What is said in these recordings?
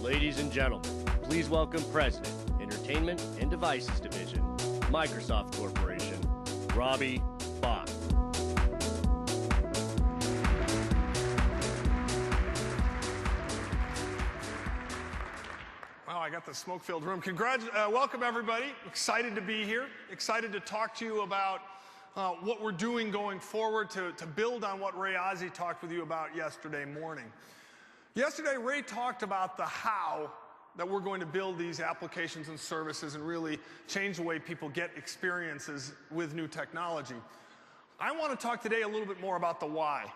Ladies and gentlemen, please welcome President, Entertainment and Devices Division, Microsoft Corporation, Robbie Bach. Wow, I got the smoke-filled room. Welcome, everybody. Excited to be here. Excited to talk to you about what we're doing going forward to build on what Ray Ozzie talked with you about yesterday morning. Yesterday, Ray talked about the how that we're going to build these applications and services and really change the way people get experiences with new technology. I want to talk today a little bit more about the why.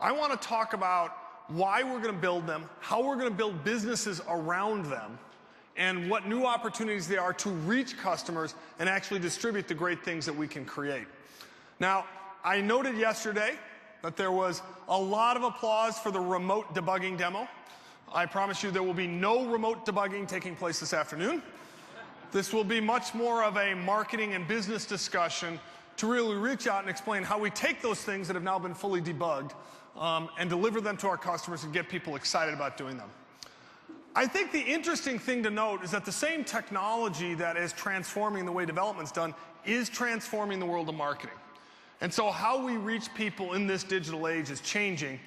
I want to talk about why we're going to build them, how we're going to build businesses around them, and what new opportunities there are to reach customers and actually distribute the great things that we can create. Now, I noted yesterday that there was a lot of applause for the remote debugging demo. I promise you there will be no remote debugging taking place this afternoon. This will be much more of a marketing and business discussion to really reach out and explain how we take those things that have now been fully debugged and deliver them to our customers and get people excited about doing them. I think the interesting thing to note is that the same technology that is transforming the way development's done is transforming the world of marketing. And so how we reach people in this digital age is changing,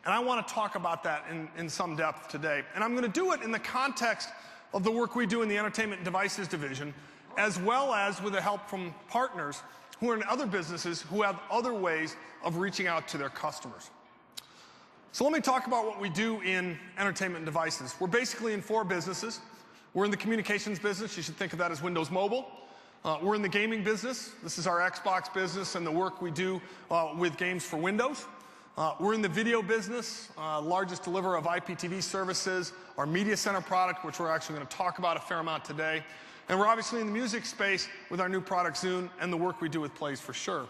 and I want to talk about that in some depth today. And I'm going to do it in the context of the work we do in the Entertainment and Devices Division, as well as with the help from partners who are in other businesses who have other ways of reaching out to their customers. So let me talk about what we do in Entertainment and Devices. We're basically in 4 businesses. We're in the communications business. You should think of that as Windows Mobile. We're in the gaming business. This is our Xbox business and the work we do with games for Windows. We're in the video business, largest deliverer of IPTV services, our Media Center product, which we're actually going to talk about a fair amount today. And we're obviously in the music space with our new product Zune and the work we do with Plays for Sure.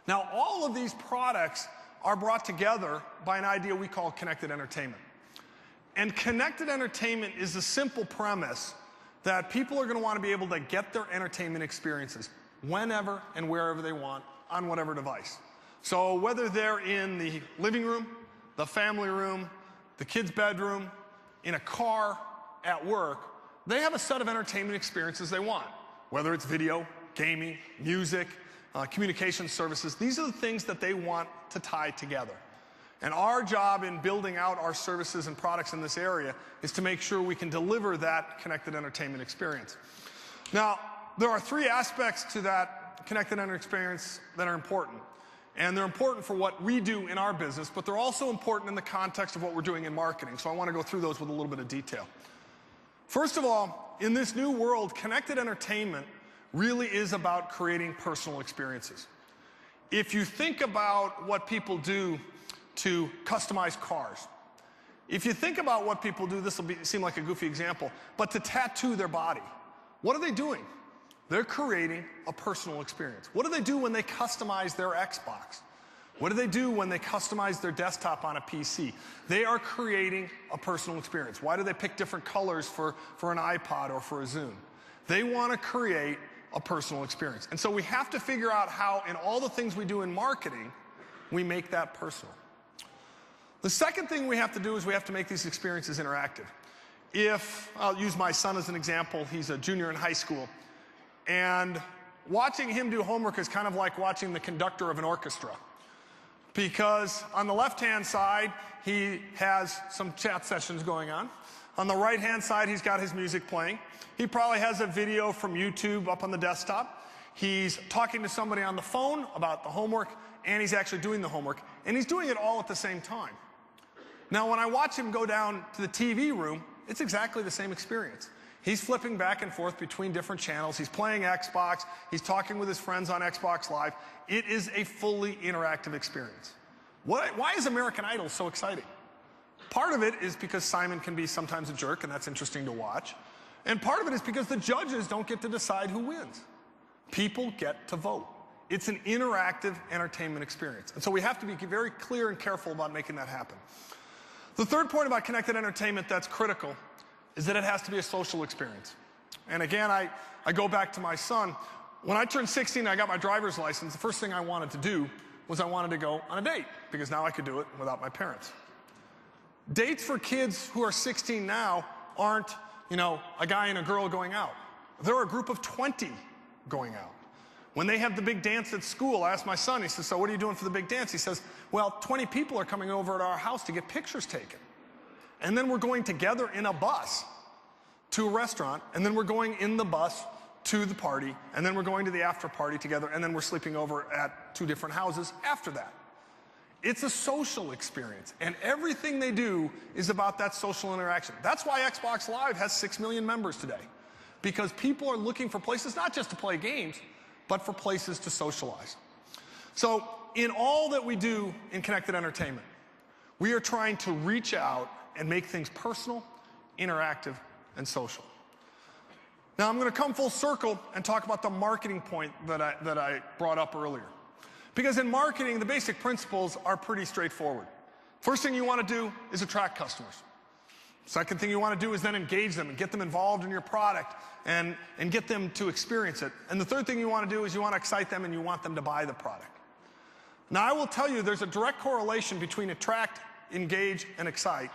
Now, all of these products are brought together by an idea we call connected entertainment. And connected entertainment is the simple premise that people are going to want to be able to get their entertainment experiences whenever and wherever they want on whatever device. So whether they're in the living room, the family room, the kid's bedroom, in a car, at work, they have a set of entertainment experiences they want. Whether it's video, gaming, music, communication services, these are the things that they want to tie together. And our job in building out our services and products in this area is to make sure we can deliver that connected entertainment experience. Now, there are 3 aspects to that connected entertainment experience that are important. And they're important for what we do in our business, but they're also important in the context of what we're doing in marketing. So I want to go through those with a little bit of detail. First of all, in this new world, connected entertainment really is about creating personal experiences. If you think about what people do to customize cars, if you think about what people do, this will seem like a goofy example, but to tattoo their body, what are they doing? They're creating a personal experience. What do they do when they customize their Xbox? What do they do when they customize their desktop on a PC? They are creating a personal experience. Why do they pick different colors for an iPod or for a Zune? They want to create a personal experience. And so we have to figure out how, in all the things we do in marketing, we make that personal. The second thing we have to do is we have to make these experiences interactive. I'll use my son as an example, he's a junior in high school, and watching him do homework is kind of like watching the conductor of an orchestra. Because on the left-hand side, he has some chat sessions going on. On the right-hand side, he's got his music playing. He probably has a video from YouTube up on the desktop. He's talking to somebody on the phone about the homework, and he's actually doing the homework. And he's doing it all at the same time. Now, when I watch him go down to the TV room, it's exactly the same experience. He's flipping back and forth between different channels. He's playing Xbox. He's talking with his friends on Xbox Live. It is a fully interactive experience. Why is American Idol so exciting? Part of it is because Simon can be sometimes a jerk, and that's interesting to watch. And part of it is because the judges don't get to decide who wins. People get to vote. It's an interactive entertainment experience. And so we have to be very clear and careful about making that happen. The third point about connected entertainment that's critical is that it has to be a social experience. And again, I go back to my son. When I turned 16 and I got my driver's license, the first thing I wanted to do was I wanted to go on a date, because now I could do it without my parents. Dates for kids who are 16 now aren't, a guy and a girl going out. They're a group of 20 going out. When they have the big dance at school, I asked my son, he says, so what are you doing for the big dance? He says, well, 20 people are coming over at our house to get pictures taken. And then we're going together in a bus to a restaurant, and then we're going in the bus to the party, and then we're going to the after party together, and then we're sleeping over at 2 different houses after that. It's a social experience, and everything they do is about that social interaction. That's why Xbox Live has 6 million members today, because people are looking for places not just to play games, but for places to socialize. So in all that we do in connected entertainment, we are trying to reach out and make things personal, interactive, and social. Now I'm going to come full circle and talk about the marketing point that I brought up earlier. Because in marketing, the basic principles are pretty straightforward. First thing you want to do is attract customers. Second thing you want to do is then engage them and get them involved in your product and get them to experience it. And the third thing you want to do is you want to excite them and you want them to buy the product. Now I will tell you there's a direct correlation between attract, engage, and excite,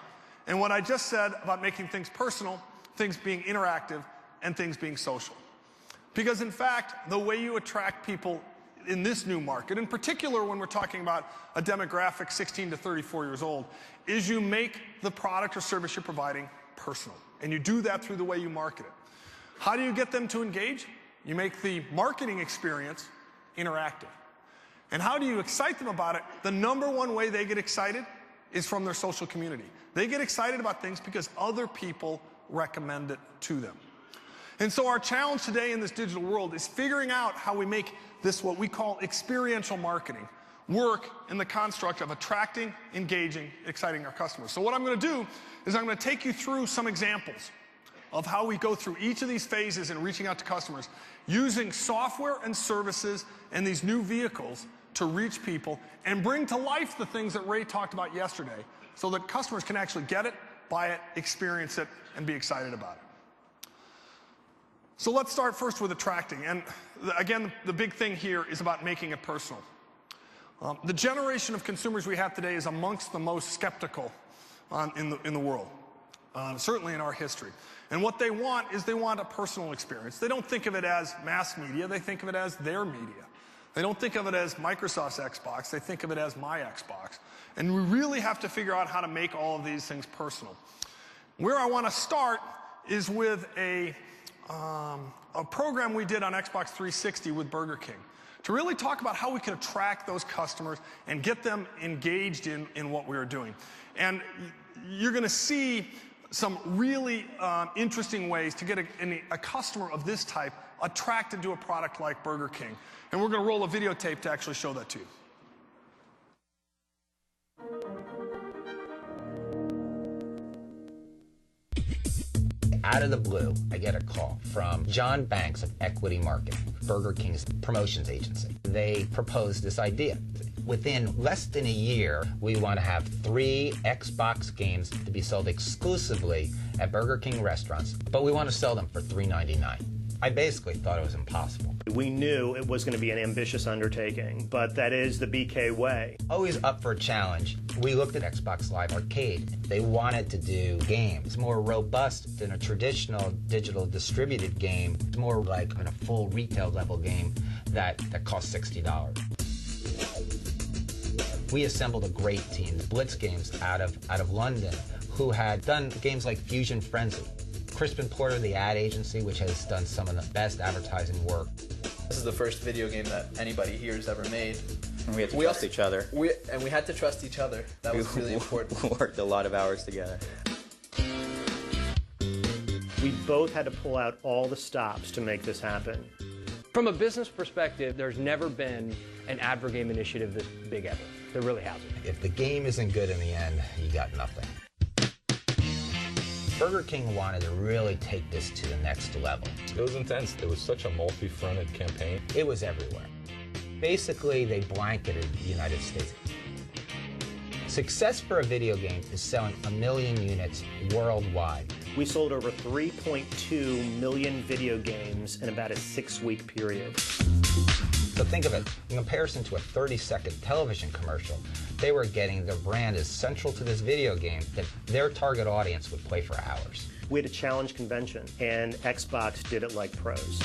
and what I just said about making things personal, things being interactive, and things being social. Because in fact, the way you attract people in this new market, in particular when we're talking about a demographic 16 to 34 years old, is you make the product or service you're providing personal. And you do that through the way you market it. How do you get them to engage? You make the marketing experience interactive. And how do you excite them about it? The #1 way they get excited is from their social community. They get excited about things because other people recommend it to them. And so our challenge today in this digital world is figuring out how we make this, what we call experiential marketing, work in the construct of attracting, engaging, exciting our customers. So what I'm going to do is I'm going to take you through some examples of how we go through each of these phases in reaching out to customers using software and services and these new vehicles to reach people and bring to life the things that Ray talked about yesterday so that customers can actually get it, buy it, experience it, and be excited about it. So let's start first with attracting. And again, the big thing here is about making it personal. The generation of consumers we have today is amongst the most skeptical in the world, certainly in our history. And what they want is they want a personal experience. They don't think of it as mass media. They think of it as their media. They don't think of it as Microsoft's Xbox. They think of it as my Xbox. And we really have to figure out how to make all of these things personal. Where I want to start is with a program we did on Xbox 360 with Burger King to really talk about how we can attract those customers and get them engaged in what we were doing. And you're going to see some really interesting ways to get a customer of this type attracted to a product like Burger King. And we're going to roll a videotape to actually show that to you. Out of the blue, I get a call from John Banks of Equity Marketing, Burger King's promotions agency. They proposed this idea. Within less than a year, we want to have 3 Xbox games to be sold exclusively at Burger King restaurants, but we want to sell them for $3.99. I basically thought it was impossible. We knew it was going to be an ambitious undertaking, but that is the BK way. Always up for a challenge, we looked at Xbox Live Arcade. They wanted to do games more robust than a traditional digital distributed game. It's more like a full retail level game that costs $60. We assembled a great team, Blitz Games out of London, who had done games like Fusion Frenzy. Crispin Porter, the ad agency, which has done some of the best advertising work. This is the first video game that anybody here has ever made. And we had to trust each other. We had to trust each other. That was really important. We worked a lot of hours together. We both had to pull out all the stops to make this happen. From a business perspective, there's never been an advert game initiative this big ever. There really hasn't. If the game isn't good in the end, you got nothing. Burger King wanted to really take this to the next level. It was intense. It was such a multi-fronted campaign. It was everywhere. Basically, they blanketed the United States. Success for a video game is selling 1 million units worldwide. We sold over 3.2 million video games in about a 6-week period. So think of it, in comparison to a 30-second television commercial, they were getting their brand as central to this video game that their target audience would play for hours. We had a challenge convention, and Xbox did it like pros.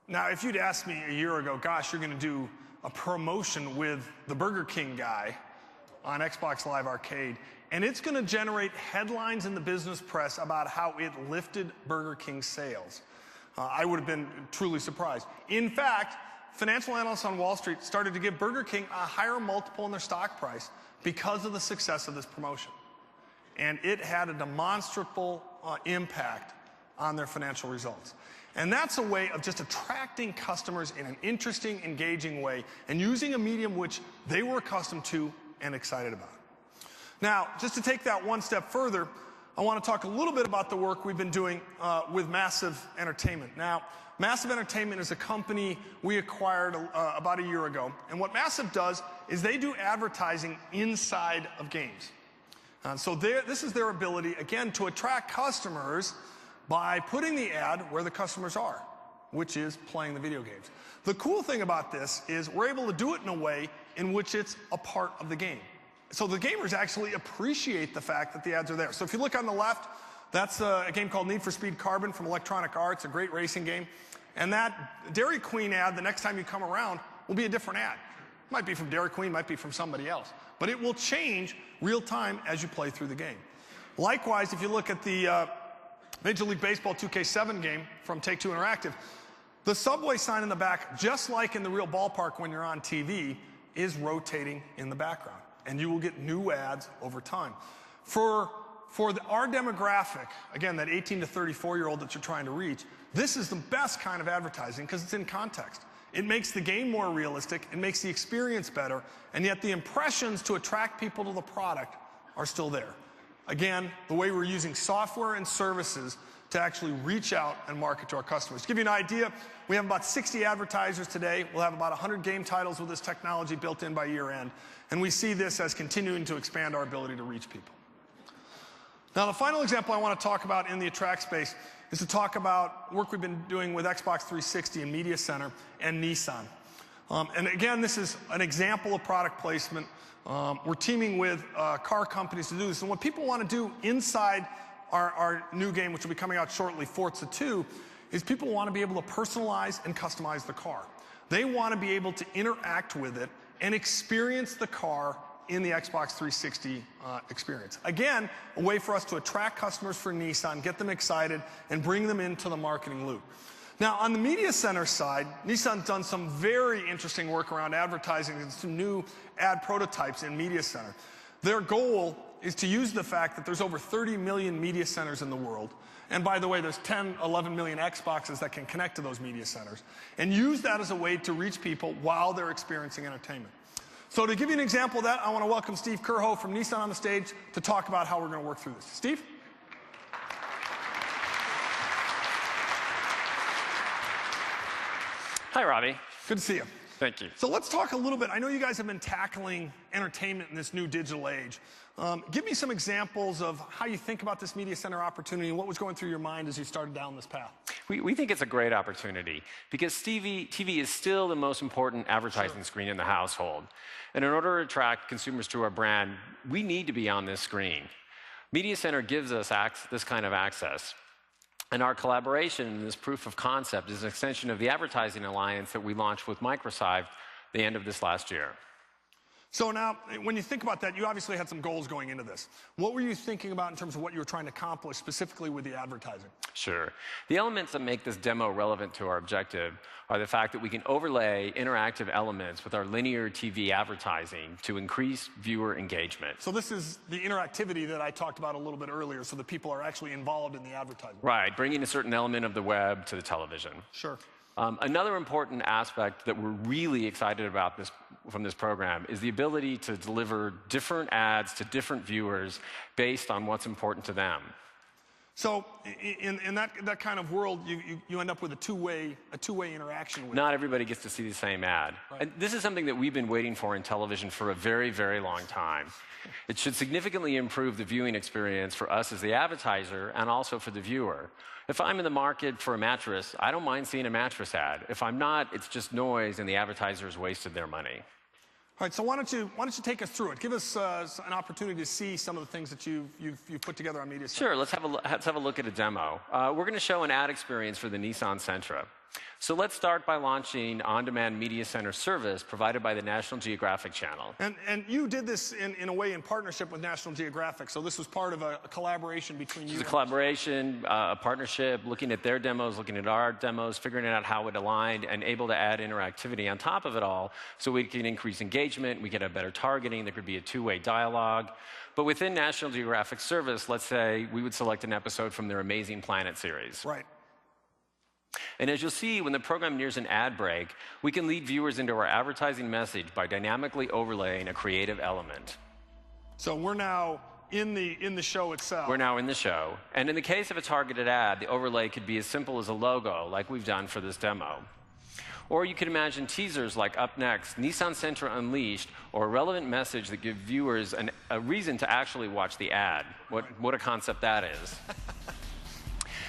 Now, if you'd asked me a year ago, gosh, you're going to do a promotion with the Burger King guy on Xbox Live Arcade, and it's going to generate headlines in the business press about how it lifted Burger King's sales, I would have been truly surprised. In fact, financial analysts on Wall Street started to give Burger King a higher multiple in their stock price because of the success of this promotion. And it had a demonstrable impact on their financial results. And that's a way of just attracting customers in an interesting, engaging way and using a medium which they were accustomed to and excited about. Now, just to take that one step further, I want to talk a little bit about the work we've been doing with Massive Entertainment. Now, Massive Entertainment is a company we acquired about a year ago. And what Massive does is they do advertising inside of games. So this is their ability, again, to attract customers by putting the ad where the customers are, which is playing the video games. The cool thing about this is we're able to do it in a way in which it's a part of the game. So the gamers actually appreciate the fact that the ads are there. So if you look on the left, that's a game called Need for Speed Carbon from Electronic Arts, a great racing game. And that Dairy Queen ad, the next time you come around, will be a different ad. Might be from Dairy Queen, might be from somebody else. But it will change real time as you play through the game. Likewise, if you look at the Major League Baseball 2K7 game from Take-Two Interactive, the subway sign in the back, just like in the real ballpark when you're on TV, is rotating in the background. And you will get new ads over time. For our demographic, again, that 18 to 34-year-old that you're trying to reach, this is the best kind of advertising because it's in context. It makes the game more realistic, it makes the experience better, and yet the impressions to attract people to the product are still there. Again, the way we're using software and services to actually reach out and market to our customers. To give you an idea, we have about 60 advertisers today. We'll have about 100 game titles with this technology built in by year end. And we see this as continuing to expand our ability to reach people. Now, the final example I want to talk about in the attract space is to talk about work we've been doing with Xbox 360 and Media Center and Nissan. And again, this is an example of product placement. We're teaming with car companies to do this. And what people want to do inside our new game, which will be coming out shortly, Forza 2, is people want to be able to personalize and customize the car. They want to be able to interact with it and experience the car in the Xbox 360 experience. Again, a way for us to attract customers for Nissan, get them excited, and bring them into the marketing loop. Now, on the Media Center side, Nissan's done some very interesting work around advertising and some new ad prototypes in Media Center. Their goal is to use the fact that there's over 30 million media centers in the world. And by the way, there's 10, 11 million Xboxes that can connect to those media centers. And use that as a way to reach people while they're experiencing entertainment. So to give you an example of that, I want to welcome Steve Kerho from Nissan on the stage to talk about how we're going to work through this. Steve? Hi, Robbie. Good to see you. Thank you. So let's talk a little bit. I know you guys have been tackling entertainment in this new digital age. Give me some examples of how you think about this Media Center opportunity and what was going through your mind as you started down this path. We think it's a great opportunity because TV is still the most important advertising screen in the household. And in order to attract consumers to our brand, we need to be on this screen. Media Center gives us this kind of access. And our collaboration in this proof of concept is an extension of the advertising alliance that we launched with Microsoft the end of this last year. So now, when you think about that, you obviously had some goals going into this. What were you thinking about in terms of what you were trying to accomplish specifically with the advertising? Sure. The elements that make this demo relevant to our objective are the fact that we can overlay interactive elements with our linear TV advertising to increase viewer engagement. So this is the interactivity that I talked about a little bit earlier, so that people are actually involved in the advertising. Right, bringing a certain element of the web to the television. Sure. Another important aspect that we're really excited about from this program is the ability to deliver different ads to different viewers based on what's important to them. So in that kind of world, you end up with a two-way interaction with Not everybody gets to see the same ad. Right. And this is something that we've been waiting for in television for a very, very long time. It should significantly improve the viewing experience for us as the advertiser and also for the viewer. If I'm in the market for a mattress, I don't mind seeing a mattress ad. If I'm not, it's just noise and the advertiser has wasted their money. All right, so why don't you take us through it? Give us an opportunity to see some of the things that you've put together on Media Center. Sure, let's have a look at a demo. We're going to show an ad experience for the Nissan Sentra. So let's start by launching on-demand Media Center service provided by the National Geographic Channel. And you did this in a way in partnership with National Geographic, so this was part of a collaboration between you. It's a collaboration, a partnership, looking at their demos, looking at our demos, figuring out how it aligned, and able to add interactivity on top of it all so we can increase engagement, we can have better targeting, there could be a two-way dialogue. But within National Geographic service, let's say we would select an episode from their Amazing Planet series. Right. And as you'll see, when the program nears an ad break, we can lead viewers into our advertising message by dynamically overlaying a creative element. So we're now in the show itself. We're now in the show. And in the case of a targeted ad, the overlay could be as simple as a logo, like we've done for this demo. Or you could imagine teasers like Up Next, Nissan Sentra Unleashed, or a relevant message that give viewers a reason to actually watch the ad. What a concept that is.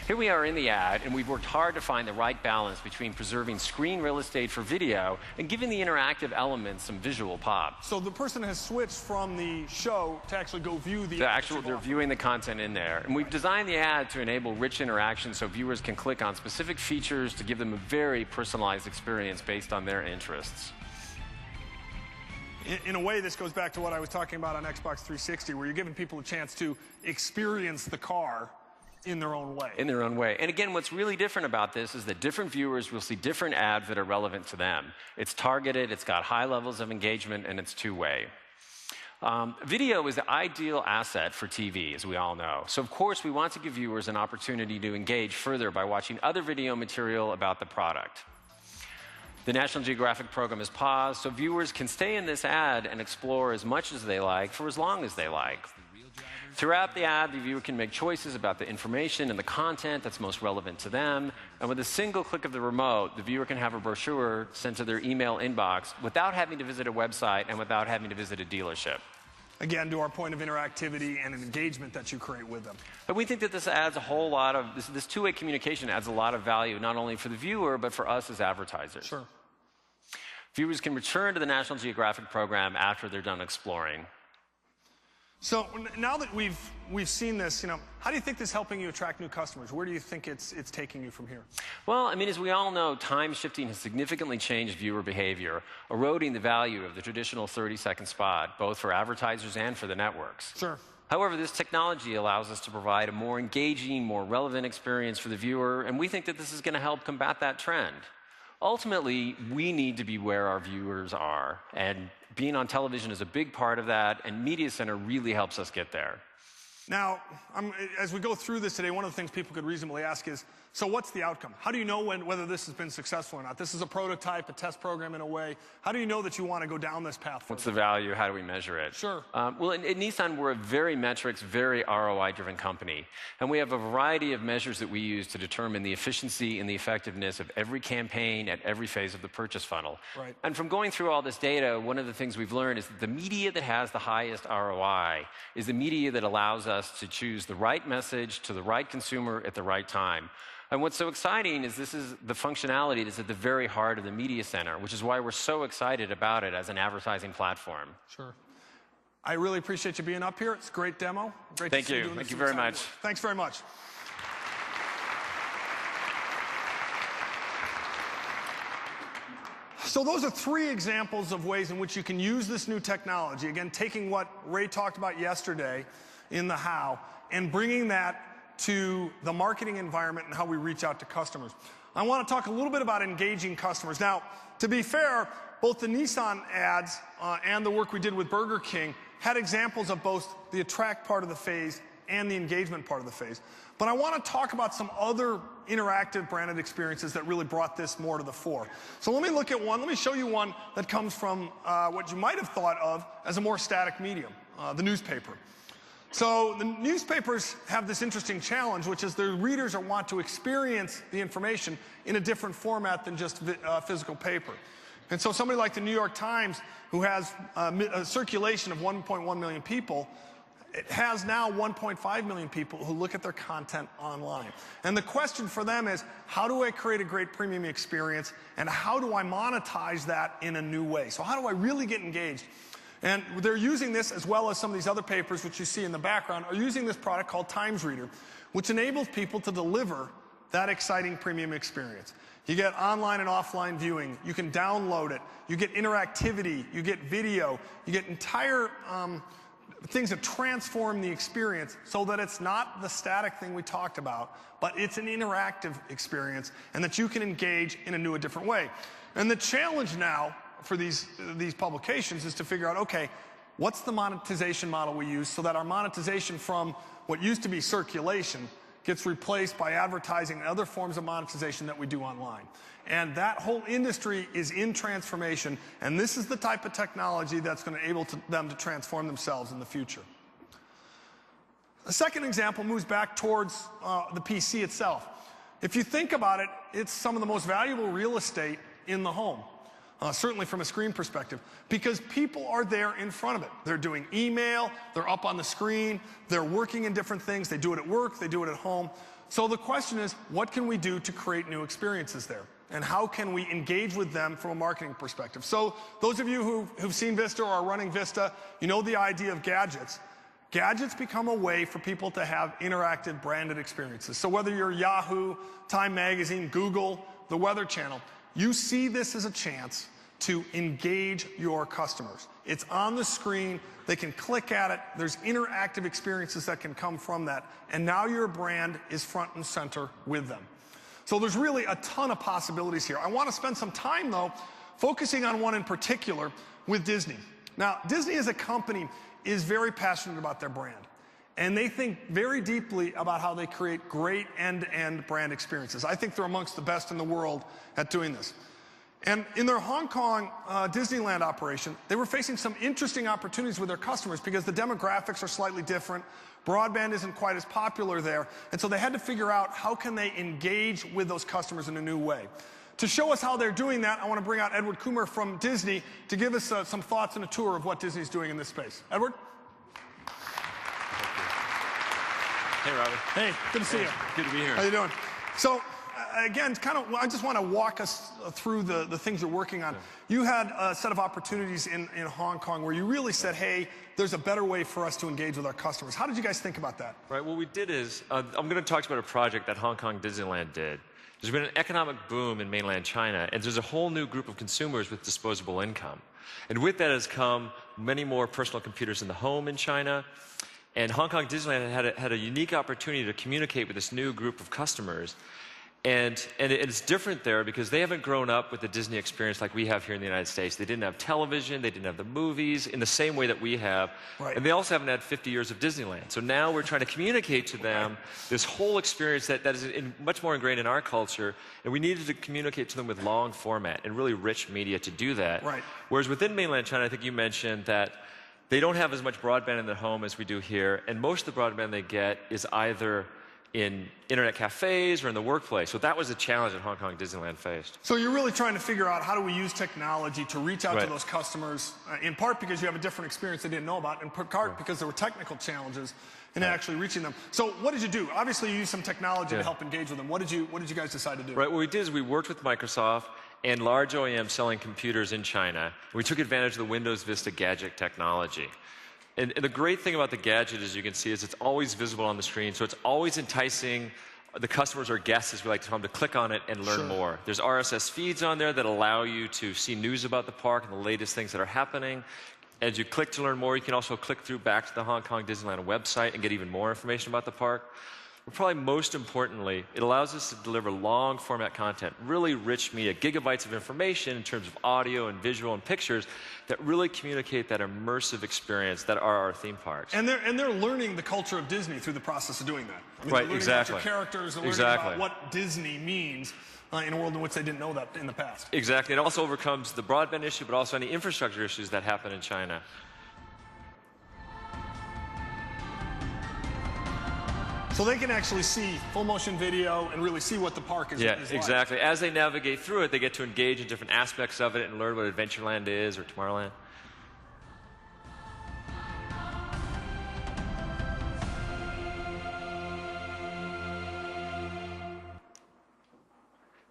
Here we are in the ad, and we've worked hard to find the right balance between preserving screen real estate for video and giving the interactive elements some visual pop. So the person has switched from the show to actually go view the ad. They're viewing the content in there. And we've designed the ad to enable rich interaction so viewers can click on specific features to give them a very personalized experience based on their interests. In a way, this goes back to what I was talking about on Xbox 360, where you're giving people a chance to experience the car in their own way. In their own way. And again, what's really different about this is that different viewers will see different ads that are relevant to them. It's targeted, it's got high levels of engagement, and it's two-way. Video is the ideal asset for TV, as we all know. So of course, we want to give viewers an opportunity to engage further by watching other video material about the product. The National Geographic program is paused, so viewers can stay in this ad and explore as much as they like for as long as they like. Throughout the ad, the viewer can make choices about the information and the content that's most relevant to them. And with a single click of the remote, the viewer can have a brochure sent to their email inbox without having to visit a website and without having to visit a dealership. Again, to our point of interactivity and engagement that you create with them. But we think that this adds a whole lot of, this two-way communication adds a lot of value, not only for the viewer, but for us as advertisers. Sure. Viewers can return to the National Geographic program after they're done exploring. So now that we've seen this, how do you think this is helping you attract new customers? Where do you think it's taking you from here? Well, I mean, as we all know, time shifting has significantly changed viewer behavior, eroding the value of the traditional 30-second spot, both for advertisers and for the networks. Sure. However, this technology allows us to provide a more engaging, more relevant experience for the viewer, and we think that this is going to help combat that trend. Ultimately, we need to be where our viewers are, and being on television is a big part of that, and Media Center really helps us get there. Now, as we go through this today, one of the things people could reasonably ask is, so what's the outcome? How do you know whether this has been successful or not? This is a prototype, a test program in a way. How do you know that you want to go down this path? What's the value? How do we measure it? Sure. Well, at Nissan, we're a very metrics, very ROI-driven company. And we have a variety of measures that we use to determine the efficiency and the effectiveness of every campaign at every phase of the purchase funnel. Right. And from going through all this data, one of the things we've learned is that the media that has the highest ROI is the media that allows us to choose the right message to the right consumer at the right time. And what's so exciting is this is the functionality that's at the very heart of the Media Center, which is why we're so excited about it as an advertising platform. Sure. I really appreciate you being up here. It's a great demo. Great to see you doing this. Thank you very much. Thanks very much. So those are 3 examples of ways in which you can use this new technology. Again, taking what Ray talked about yesterday in the how and bringing that to the marketing environment and how we reach out to customers. I want to talk a little bit about engaging customers. Now, to be fair, both the Nissan ads and the work we did with Burger King had examples of both the attract part of the phase and the engagement part of the phase. But I want to talk about some other interactive branded experiences that really brought this more to the fore. So let me look at one. Let me show you one that comes from what you might have thought of as a more static medium, the newspaper. So the newspapers have this interesting challenge, which is their readers want to experience the information in a different format than just physical paper. And so somebody like the New York Times, who has a circulation of 1.1 million people, it has now 1.5 million people who look at their content online. And the question for them is, how do I create a great premium experience, and how do I monetize that in a new way? So how do I really get engaged? And they're using this, as well as some of these other papers, which you see in the background, are using this product called Times Reader, which enables people to deliver that exciting premium experience. You get online and offline viewing. You can download it. You get interactivity. You get video. You get entire things that transform the experience so that it's not the static thing we talked about, but it's an interactive experience, and that you can engage in a new, a different way. And the challenge now for these publications is to figure out, okay, what's the monetization model we use so that our monetization from what used to be circulation gets replaced by advertising and other forms of monetization that we do online. And that whole industry is in transformation, and this is the type of technology that's going to enable them to transform themselves in the future. The second example moves back towards the PC itself. If you think about it, it's some of the most valuable real estate in the home. Certainly from a screen perspective, because people are there in front of it. They're doing email, they're up on the screen, they're working in different things, they do it at work, they do it at home. So the question is, what can we do to create new experiences there? And how can we engage with them from a marketing perspective? So those of you who've seen Vista or are running Vista, you know the idea of gadgets. Gadgets become a way for people to have interactive branded experiences. So whether you're Yahoo, Time Magazine, Google, the Weather Channel, you see this as a chance to engage your customers. It's on the screen, they can click at it, there's interactive experiences that can come from that, and now your brand is front and center with them. So there's really a ton of possibilities here. I want to spend some time, though, focusing on one in particular with Disney. Now, Disney as a company is very passionate about their brand, and they think very deeply about how they create great end-to-end brand experiences. I think they're amongst the best in the world at doing this. And in their Hong Kong Disneyland operation, they were facing some interesting opportunities with their customers because the demographics are slightly different. Broadband isn't quite as popular there. And so they had to figure out how can they engage with those customers in a new way. To show us how they're doing that, I want to bring out Edward Coomer from Disney to give us some thoughts and a tour of what Disney's doing in this space. Edward? Hey, Robert. Hey, good to see you. Good to be here. How you doing? So, again, I just want to walk us through the things you're working on. You had a set of opportunities in Hong Kong where you really said, hey, there's a better way for us to engage with our customers. How did you guys think about that? Right, what we did is, I'm going to talk about a project that Hong Kong Disneyland did. There's been an economic boom in mainland China, and there's a whole new group of consumers with disposable income. And with that has come many more personal computers in the home in China. And Hong Kong Disneyland had a unique opportunity to communicate with this new group of customers. And it's different there because they haven't grown up with the Disney experience like we have here in the United States. They didn't have television, they didn't have the movies in the same way that we have. Right. And they also haven't had 50 years of Disneyland. So now we're trying to communicate to them this whole experience that is much more ingrained in our culture. And we needed to communicate to them with long format and really rich media to do that. Right. Whereas within mainland China, I think you mentioned that they don't have as much broadband in their home as we do here. And most of the broadband they get is either in internet cafes or in the workplace. So that was a challenge that Hong Kong Disneyland faced. So you're really trying to figure out how do we use technology to reach out to those customers, in part because you have a different experience they didn't know about, in part because there were technical challenges in actually reaching them. So what did you do? Obviously you used some technology to help engage with them. What did you guys decide to do? Right, what we did is we worked with Microsoft and large OEMs selling computers in China. We took advantage of the Windows Vista gadget technology. And the great thing about the gadget, as you can see, is it's always visible on the screen, so it's always enticing the customers or guests, as we like to call them, to click on it and learn more. There's RSS feeds on there that allow you to see news about the park and the latest things that are happening. As you click to learn more, you can also click through back to the Hong Kong Disneyland website and get even more information about the park. But probably most importantly, it allows us to deliver long format content, really rich media, gigabytes of information in terms of audio and visual and pictures that really communicate that immersive experience that are our theme parks. And they're learning the culture of Disney through the process of doing that. I mean, right, they're learning exactly. about your characters and learning about what Disney means in a world in which they didn't know that in the past. Exactly. It also overcomes the broadband issue, but also any infrastructure issues that happen in China. So they can actually see full motion video and really see what the park is like. Exactly. As they navigate through it, they get to engage in different aspects of it and learn what Adventureland is or Tomorrowland.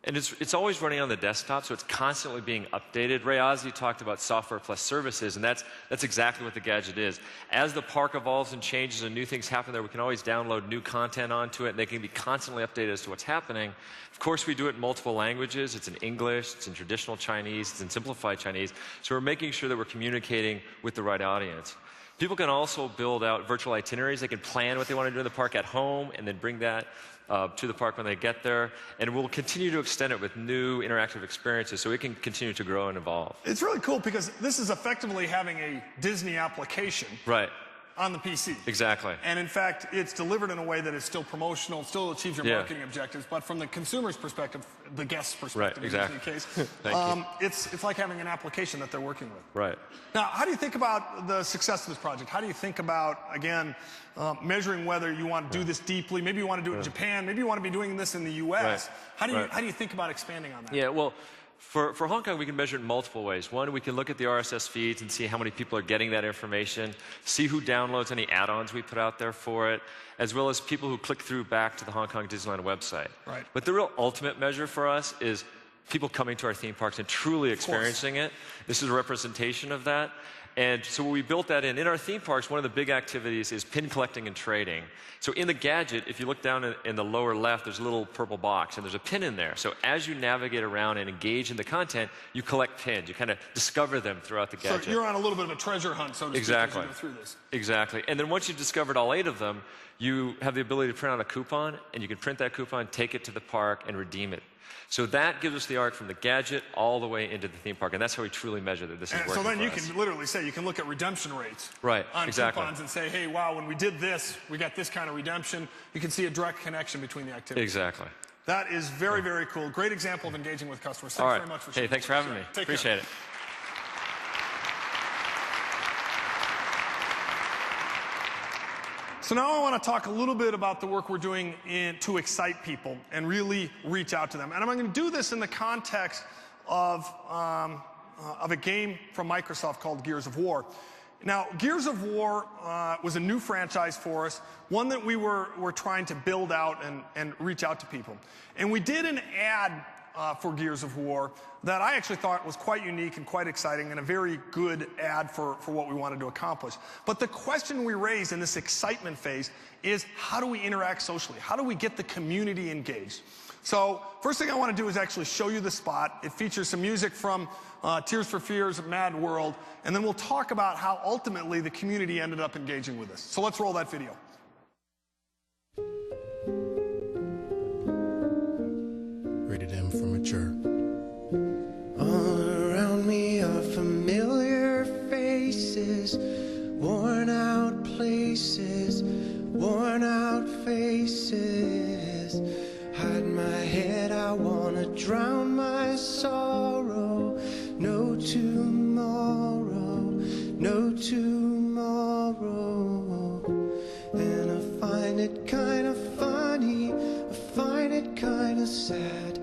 And it's always running on the desktop, so it's constantly being updated. Ray Ozzie talked about software plus services, and that's exactly what the gadget is. As the park evolves and changes and new things happen there, we can always download new content onto it, and they can be constantly updated as to what's happening. Of course, we do it in multiple languages. It's in English, it's in traditional Chinese, it's in simplified Chinese. So we're making sure that we're communicating with the right audience. People can also build out virtual itineraries. They can plan what they want to do in the park at home and then bring that to the park when they get there. And we'll continue to extend it with new interactive experiences so it can continue to grow and evolve. It's really cool because this is effectively having a Disney application. Right. On the PC. Exactly. And in fact, it's delivered in a way that is still promotional, still achieves your marketing objectives, but from the consumer's perspective, the guest's perspective, right, exactly. in the case, Thank you. It's like having an application that they're working with. Right. Now, how do you think about the success of this project? How do you think about, again, measuring whether you want to do this deeply? Maybe you want to do it in Japan. Maybe you want to be doing this in the U.S. Right. How do you think about expanding on that? Yeah, well, for Hong Kong, we can measure it in multiple ways. One, we can look at the RSS feeds and see how many people are getting that information, see who downloads any add-ons we put out there for it, as well as people who click through back to the Hong Kong Disneyland website. Right. But the real ultimate measure for us is people coming to our theme parks and truly experiencing it. This is a representation of that. And so we built that in our theme parks. One of the big activities is pin collecting and trading. So in the gadget, if you look down in the lower left, there's a little purple box, and there's a pin in there. So as you navigate around and engage in the content, you collect pins. You kind of discover them throughout the gadget. So you're on a little bit of a treasure hunt, so to speak, as you go through this. Exactly. And then once you've discovered all 8 of them, you have the ability to print out a coupon, and you can print that coupon, take it to the park, and redeem it. So that gives us the arc from the gadget all the way into the theme park, and that's how we truly measure that this is working. So then for you us. can literally say, you can look at redemption rates on coupons and say, hey, wow, when we did this, we got this kind of redemption. You can see a direct connection between the activities. Exactly. That is very, very cool. Great example of engaging with customers. Thanks very much for sharing. Hey, thanks for having me. Appreciate it. So now I want to talk a little bit about the work we're doing to excite people and really reach out to them. And I'm going to do this in the context of a game from Microsoft called Gears of War. Now, Gears of War was a new franchise for us, one that we were trying to build out and reach out to people. And we did an ad for Gears of War that I actually thought was quite unique and quite exciting and a very good ad for what we wanted to accomplish. But the question we raised in this excitement phase is, how do we interact socially? How do we get the community engaged? So first thing I want to do is actually show you the spot. It features some music from Tears for Fears, Mad World, and then we'll talk about how ultimately the community ended up engaging with us. So let's roll that video. Rated M for mature. All around me are familiar faces, worn out places, worn out faces. Hide my head, I wanna drown my sorrow. No tomorrow, no tomorrow. And I find it kind of funny, I find it kind of sad.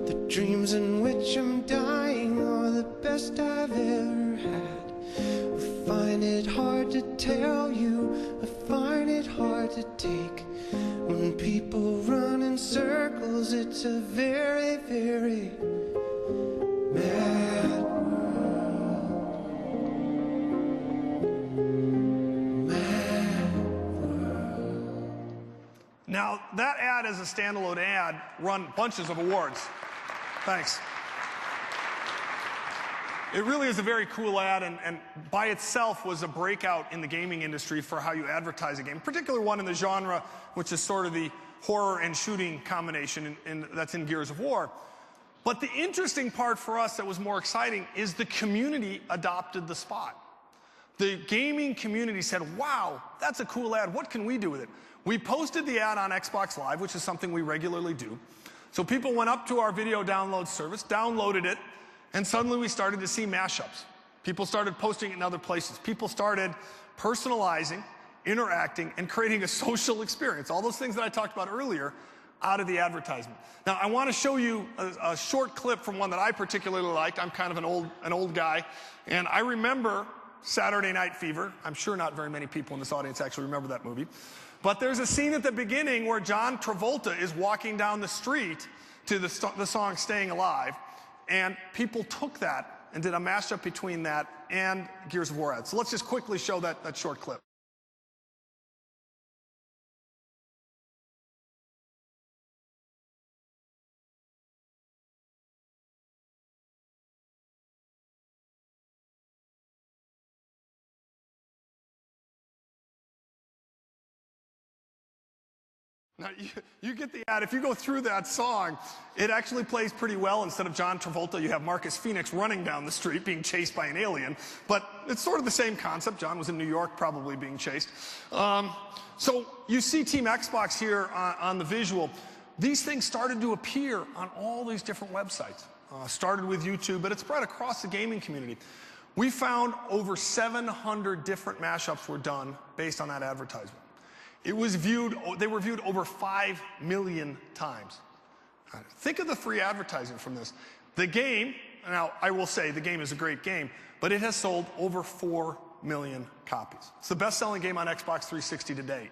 The dreams in which I'm dying are the best I've ever had. I find it hard to tell you, I find it hard to take. When people run in circles, it's a very, very mad world. Mad world. Now, that ad as a standalone ad won bunches of awards. Thanks. It really is a very cool ad, and by itself was a breakout in the gaming industry for how you advertise a game, particularly one in the genre, which is sort of the horror and shooting combination that's in Gears of War. But the interesting part for us that was more exciting is the community adopted the spot. The gaming community said, wow, that's a cool ad. What can we do with it? We posted the ad on Xbox Live, which is something we regularly do. So people went up to our video download service, downloaded it, and suddenly we started to see mashups. People started posting it in other places. People started personalizing interacting, and creating a social experience. All those things that I talked about earlier out of the advertisement. Now, I want to show you a short clip from one that I particularly liked. I'm kind of an old guy, and I remember Saturday Night Fever. I'm sure not very many people in this audience actually remember that movie. But there's a scene at the beginning where John Travolta is walking down the street to the song Staying Alive, and people took that and did a mashup between that and Gears of War ads. So let's just quickly show that short clip. Now, you get the ad. If you go through that song, it actually plays pretty well. Instead of John Travolta, you have Marcus Phoenix running down the street being chased by an alien. But it's sort of the same concept. John was in New York probably being chased. So you see Team Xbox here on the visual. These things started to appear on all these different websites. Started with YouTube, but it's spread across the gaming community. We found over 700 different mashups were done based on that advertisement. They were viewed over 5 million times. Think of the free advertising from this. The game, now I will say the game is a great game, but it has sold over 4 million copies. It's the best-selling game on Xbox 360 to date.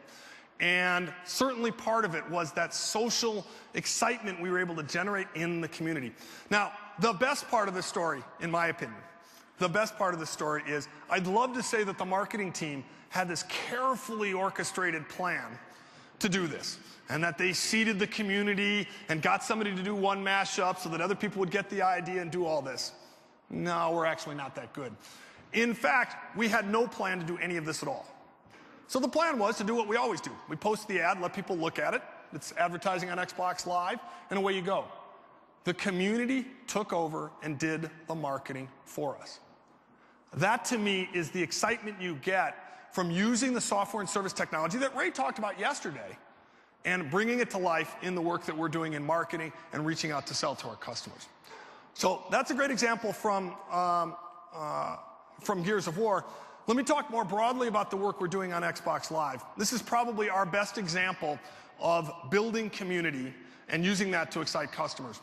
And certainly part of it was that social excitement we were able to generate in the community. Now, the best part of this story, in my opinion, the best part of this story is I'd love to say that the marketing team had this carefully orchestrated plan to do this, and that they seeded the community and got somebody to do one mashup so that other people would get the idea and do all this. No, we're actually not that good. In fact, we had no plan to do any of this at all. So the plan was to do what we always do. We post the ad, let people look at it. It's advertising on Xbox Live, and away you go. The community took over and did the marketing for us. That, to me, is the excitement you get from using the software and service technology that Ray talked about yesterday and bringing it to life in the work that we're doing in marketing and reaching out to sell to our customers. So that's a great example from Gears of War. Let me talk more broadly about the work we're doing on Xbox Live. This is probably our best example of building community and using that to excite customers.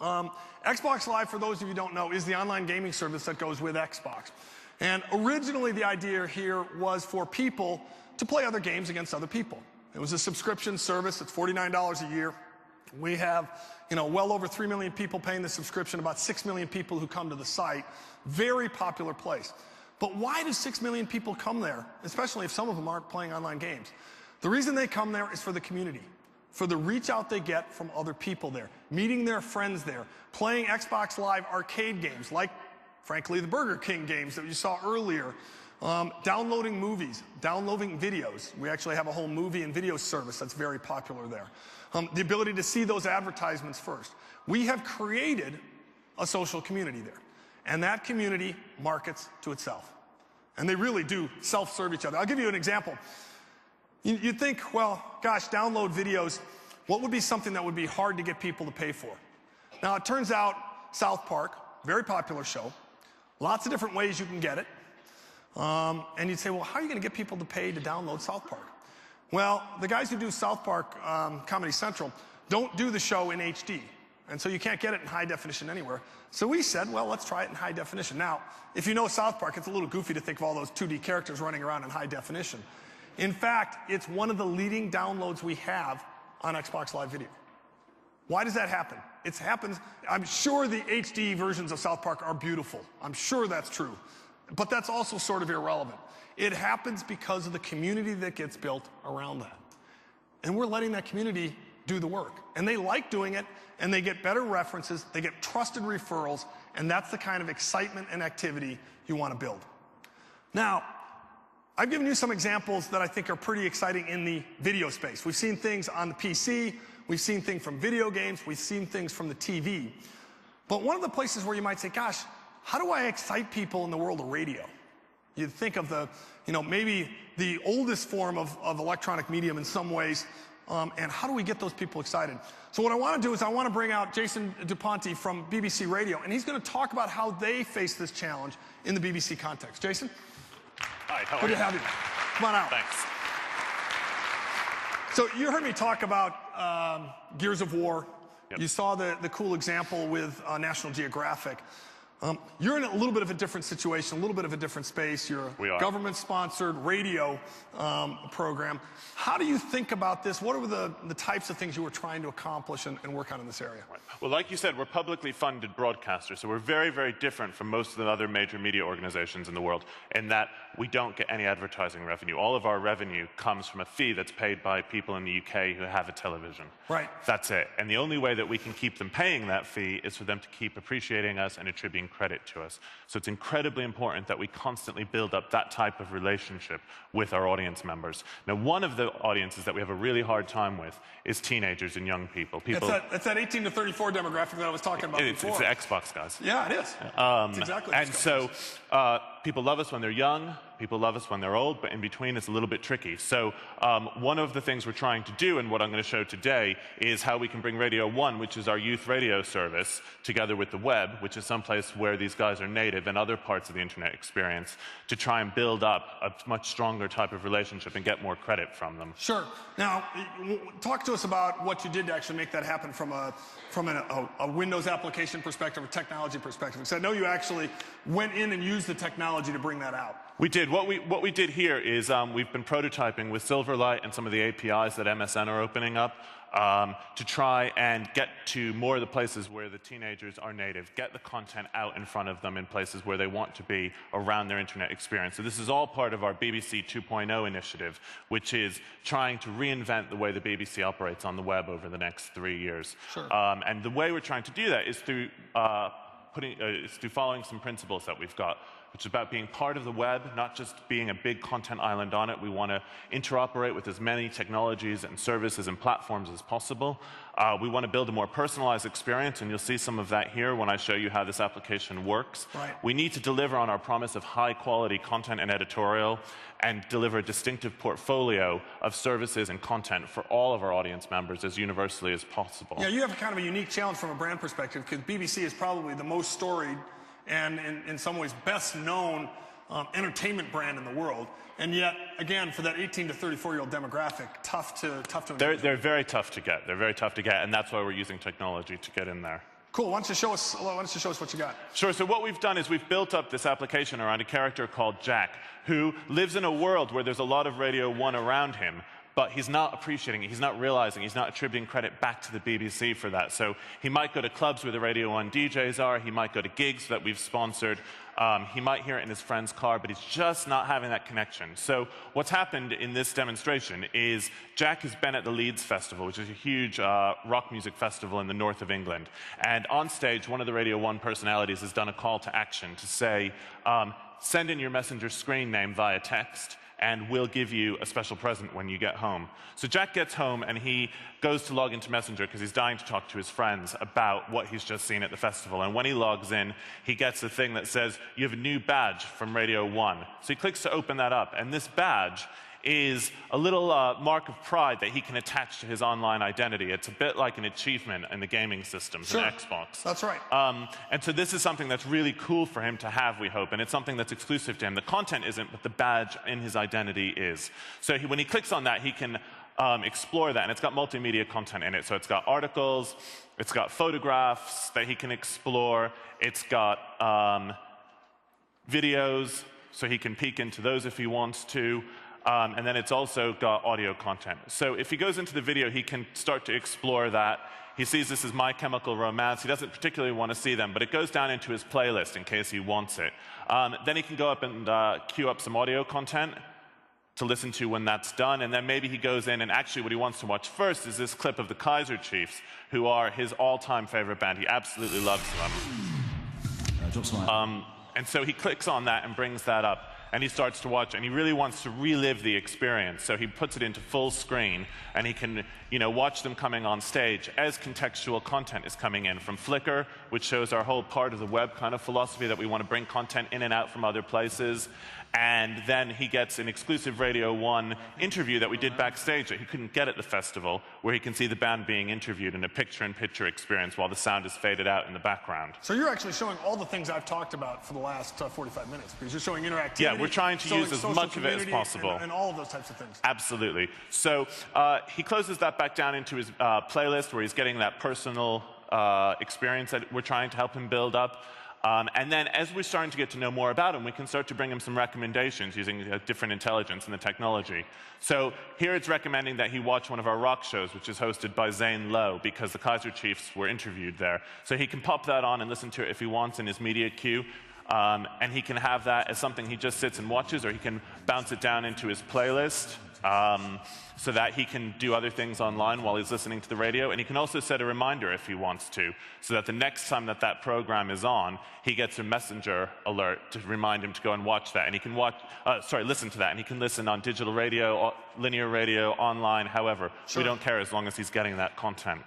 Xbox Live, for those of you who don't know, is the online gaming service that goes with Xbox. And originally the idea here was for people to play other games against other people. It was a subscription service. It's $49 a year. We have, well over 3 million people paying the subscription, about 6 million people who come to the site. Very popular place. But why do 6 million people come there, especially if some of them aren't playing online games? The reason they come there is for the community, for the reach out they get from other people there, meeting their friends there, playing Xbox Live arcade games like, frankly, the Burger King games that you saw earlier, downloading movies, downloading videos. We actually have a whole movie and video service that's very popular there. The ability to see those advertisements first. We have created a social community there, and that community markets to itself. And they really do self-serve each other. I'll give you an example. You'd think, well, gosh, download videos. What would be something that would be hard to get people to pay for? Now, it turns out South Park, very popular show, lots of different ways you can get it. And you'd say, well, how are you going to get people to pay to download South Park? Well, the guys who do South Park Comedy Central don't do the show in HD. And so you can't get it in high definition anywhere. So we said, well, let's try it in high definition. Now, if you know South Park, it's a little goofy to think of all those 2D characters running around in high definition. In fact, it's one of the leading downloads we have on Xbox Live Video. Why does that happen? It happens, I'm sure the HD versions of South Park are beautiful. I'm sure that's true. But that's also sort of irrelevant. It happens because of the community that gets built around that. And we're letting that community do the work. And they like doing it, and they get better references, they get trusted referrals, and that's the kind of excitement and activity you want to build. Now, I've given you some examples that I think are pretty exciting in the video space. We've seen things on the PC, we've seen things from video games, we've seen things from the TV. But one of the places where you might say, gosh, how do I excite people in the world of radio? You'd think of the, maybe the oldest form of electronic medium in some ways, and how do we get those people excited? So what I want to do is I want to bring out Jason DuPonte from BBC Radio, and he's going to talk about how they face this challenge in the BBC context. Jason? Hi, how are you? Good to have you. Come on out. Thanks. So you heard me talk about Gears of War. Yep. You saw the cool example with National Geographic. You're in a little bit of a different situation, a little bit of a different space. You're a government-sponsored radio program. How do you think about this? What are the types of things you were trying to accomplish and work on in this area? Right. Well, like you said, we're publicly funded broadcasters, so we're very, very different from most of the other major media organizations in the world in that we don't get any advertising revenue. All of our revenue comes from a fee that's paid by people in the UK who have a television. Right. That's it. And the only way that we can keep them paying that fee is for them to keep appreciating us and attributing credit to us. So it's incredibly important that we constantly build up that type of relationship with our audience members. Now, one of the audiences that we have a really hard time with is teenagers and young people. It's that 18 to 34 demographic that I was talking about before. It's the Xbox guys. Yeah, it is. It's exactly. And so people love us when they're young. People love us when they're old, but in between it's a little bit tricky. So one of the things we're trying to do, and what I'm going to show today, is how we can bring Radio 1, which is our youth radio service, together with the web, which is someplace where these guys are native, and other parts of the internet experience, to try and build up a much stronger type of relationship and get more credit from them. Sure. Now, talk to us about what you did to actually make that happen from a Windows application perspective, a technology perspective. Because I know you actually went in and used the technology to bring that out. We did. What we did here is we've been prototyping with Silverlight and some of the APIs that MSN are opening up to try and get to more of the places where the teenagers are native, get the content out in front of them in places where they want to be around their internet experience. So this is all part of our BBC 2.0 initiative, which is trying to reinvent the way the BBC operates on the web over the next 3 years. Sure. And the way we're trying to do that is through following some principles that we've got, which is about being part of the web, not just being a big content island on it. We want to interoperate with as many technologies and services and platforms as possible. We want to build a more personalized experience, and you'll see some of that here when I show you how this application works. Right. We need to deliver on our promise of high-quality content and editorial, and deliver a distinctive portfolio of services and content for all of our audience members as universally as possible. Yeah, you have kind of a unique challenge from a brand perspective, because BBC is probably the most storied and in some ways best known entertainment brand in the world. And yet, again, for that 18 to 34-year-old demographic, tough to engage. They're very tough to get. They're very tough to get, and that's why we're using technology to get in there. Cool. Why don't you show us what you got? Sure. So what we've done is we've built up this application around a character called Jack, who lives in a world where there's a lot of Radio 1 around him, but he's not appreciating it, he's not realizing, he's not attributing credit back to the BBC for that. So he might go to clubs where the Radio 1 DJs are, he might go to gigs that we've sponsored, he might hear it in his friend's car, but he's just not having that connection. So what's happened in this demonstration is Jack has been at the Leeds Festival, which is a huge rock music festival in the north of England. And on stage, one of the Radio 1 personalities has done a call to action to say, send in your messenger screen name via text, and we'll give you a special present when you get home. So Jack gets home and he goes to log into Messenger because he's dying to talk to his friends about what he's just seen at the festival. And when he logs in, he gets a thing that says, you have a new badge from Radio 1. So he clicks to open that up, and this badge is a little mark of pride that he can attach to his online identity. It's a bit like an achievement in the gaming systems in Xbox. That's right. And so this is something that's really cool for him to have, we hope, and it's something that's exclusive to him. The content isn't, but the badge in his identity is. So when he clicks on that, he can explore that, and it's got multimedia content in it. So it's got articles, it's got photographs that he can explore, it's got videos, so he can peek into those if he wants to. And then it's also got audio content. So if he goes into the video, he can start to explore that. He sees this as My Chemical Romance. He doesn't particularly want to see them, but it goes down into his playlist in case he wants it. Then he can go up and queue up some audio content to listen to when that's done, and then maybe he goes in, and actually what he wants to watch first is this clip of the Kaiser Chiefs, who are his all-time favorite band. He absolutely loves them. And so he clicks on that and brings that up, and he starts to watch, and he really wants to relive the experience. So he puts it into full screen, and he can, watch them coming on stage as contextual content is coming in from Flickr, which shows our whole part of the web kind of philosophy that we want to bring content in and out from other places. And then he gets an exclusive Radio 1 interview that we did backstage that he couldn't get at the festival, where he can see the band being interviewed in a picture-in-picture experience while the sound is faded out in the background. So you're actually showing all the things I've talked about for the last 45 minutes, because you're showing interactivity. Yeah, community. We're trying to use as much of it as possible. And all of those types of things. Absolutely. So he closes that back down into his playlist where he's getting that personal experience that we're trying to help him build up. And then as we're starting to get to know more about him, we can start to bring him some recommendations using different intelligence and the technology. So here it's recommending that he watch one of our rock shows, which is hosted by Zane Lowe, because the Kaiser Chiefs were interviewed there. So he can pop that on and listen to it if he wants in his media queue. And he can have that as something he just sits and watches, or he can bounce it down into his playlist so that he can do other things online while he's listening to the radio. And he can also set a reminder if he wants to, so that the next time that that program is on, he gets a messenger alert to remind him to go and watch that. And he can listen to that. And he can listen on digital radio, linear radio, online, however. Sure. We don't care as long as he's getting that content.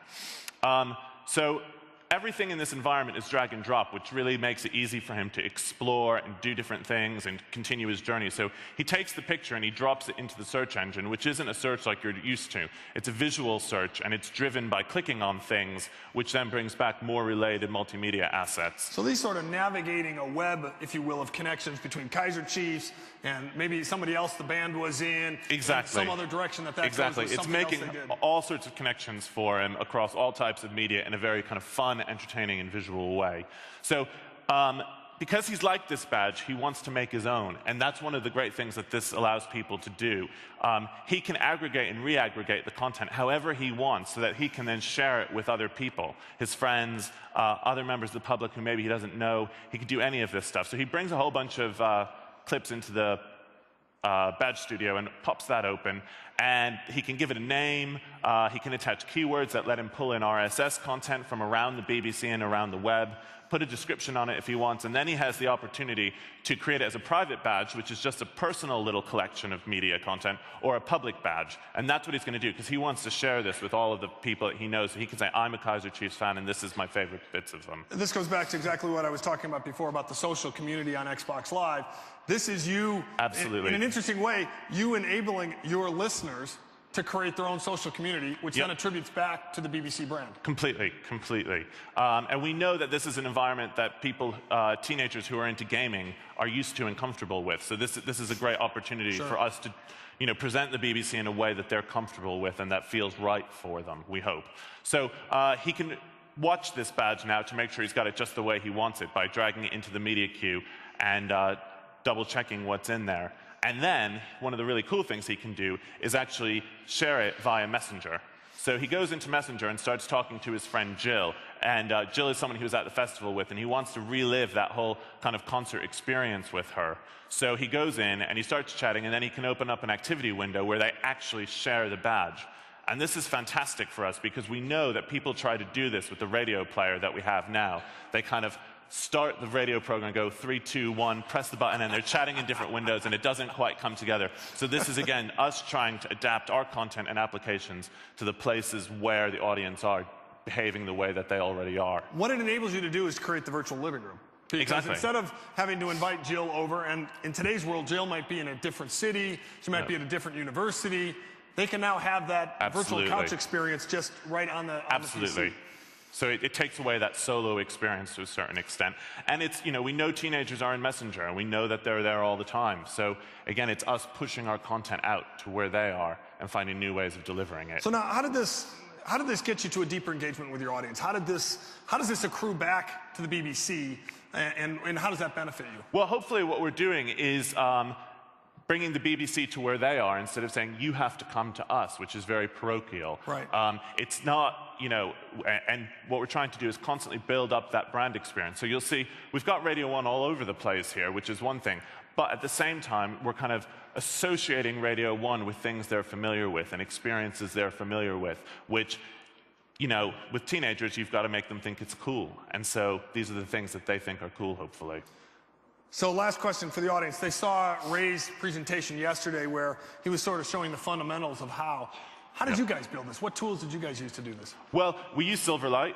So everything in this environment is drag and drop, which really makes it easy for him to explore and do different things and continue his journey. So he takes the picture and he drops it into the search engine, which isn't a search like you're used to. It's a visual search, and it's driven by clicking on things, which then brings back more related multimedia assets. So he's sort of navigating a web, if you will, of connections between Kaiser Chiefs and maybe somebody else the band was in. Exactly. Some other direction that exactly. goes with It's making all sorts of connections for him across all types of media in a very kind of fun, entertaining, and visual way. So because he's liked this badge, he wants to make his own. And that's one of the great things that this allows people to do. He can aggregate and re-aggregate the content however he wants, so that he can then share it with other people, his friends, other members of the public who maybe he doesn't know. He can do any of this stuff. So he brings a whole bunch of clips into the badge studio and pops that open, and he can give it a name. He can attach keywords that let him pull in RSS content from around the BBC and around the web, put a description on it if he wants, and then he has the opportunity to create it as a private badge, which is just a personal little collection of media content, or a public badge. And that's what he's going to do, because he wants to share this with all of the people that he knows. So he can say, I'm a Kaiser Chiefs fan, and this is my favorite bits of them. This goes back to exactly what I was talking about before about the social community on Xbox Live. This is you, absolutely, in an interesting way, you enabling your listeners to create their own social community, which then attributes back to the BBC brand. Completely, completely. And we know that this is an environment that people, teenagers who are into gaming, are used to and comfortable with. So this is a great opportunity for us to present the BBC in a way that they're comfortable with and that feels right for them, we hope. So he can watch this badge now to make sure he's got it just the way he wants it by dragging it into the media queue and double-checking what's in there. And then, one of the really cool things he can do is actually share it via Messenger. So he goes into Messenger and starts talking to his friend Jill. And Jill is someone he was at the festival with, and he wants to relive that whole kind of concert experience with her. So he goes in and he starts chatting, and then he can open up an activity window where they actually share the badge. And this is fantastic for us, because we know that people try to do this with the radio player that we have now. They kind of start the radio program, go 3, 2, 1, press the button, and they're chatting in different windows, and it doesn't quite come together. So this is, again, us trying to adapt our content and applications to the places where the audience are behaving the way that they already are. What it enables you to do is create the virtual living room. Because exactly. Instead of having to invite Jill over, and in today's world, Jill might be in a different city, she might be at a different university, they can now have that virtual couch experience just right on the Absolutely. PC. So it takes away that solo experience to a certain extent. And it's, we know teenagers are in Messenger, and we know that they're there all the time. So again, it's us pushing our content out to where they are and finding new ways of delivering it. So now, how did this get you to a deeper engagement with your audience? How does this accrue back to the BBC, and how does that benefit you? Well, hopefully what we're doing is bringing the BBC to where they are, instead of saying, you have to come to us, which is very parochial. Right. It's not, and what we're trying to do is constantly build up that brand experience. So you'll see, we've got Radio 1 all over the place here, which is one thing. But at the same time, we're kind of associating Radio 1 with things they're familiar with and experiences they're familiar with, which, with teenagers, you've got to make them think it's cool. And so these are the things that they think are cool, hopefully. So last question for the audience. They saw Ray's presentation yesterday where he was sort of showing the fundamentals of how How did you guys build this? What tools did you guys use to do this? Well, we use Silverlight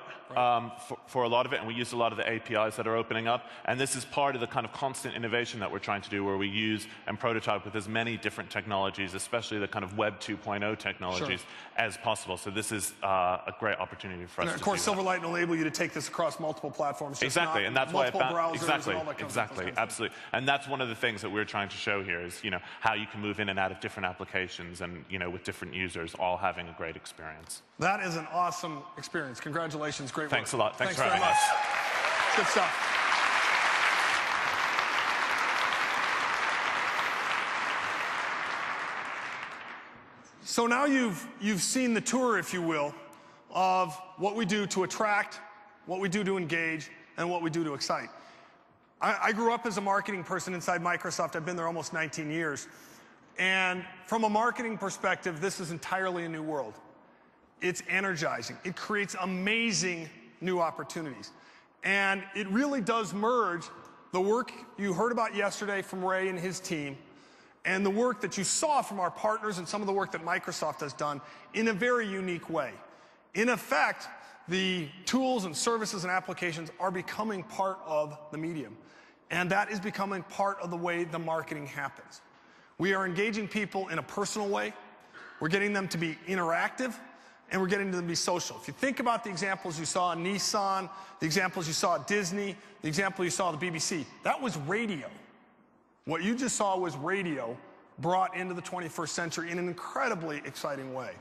for a lot of it, and we use a lot of the APIs that are opening up. And this is part of the kind of constant innovation that we're trying to do, where we use and prototype with as many different technologies, especially the kind of Web 2.0 technologies, as possible. So this is a great opportunity for us to do. Of course, Silverlight will enable you to take this across multiple platforms. Exactly, and that's why exactly, absolutely. And that's one of the things that we're trying to show here is, how you can move in and out of different applications, and with different users all having a great experience. That is an awesome experience. Congratulations, great work. Thanks a lot. Thanks for very having much. us. Good stuff. So now you've seen the tour, if you will, of what we do to attract, what we do to engage, and what we do to excite. I grew up as a marketing person inside Microsoft. I've been there almost 19 years. And from a marketing perspective, this is entirely a new world. It's energizing. It creates amazing new opportunities. And it really does merge the work you heard about yesterday from Ray and his team and the work that you saw from our partners and some of the work that Microsoft has done in a very unique way. In effect, the tools and services and applications are becoming part of the medium. And that is becoming part of the way the marketing happens. We are engaging people in a personal way. We're getting them to be interactive, and we're getting them to be social. If you think about the examples you saw at Nissan, the examples you saw at Disney, the example you saw at the BBC, that was radio. What you just saw was radio brought into the 21st century in an incredibly exciting way.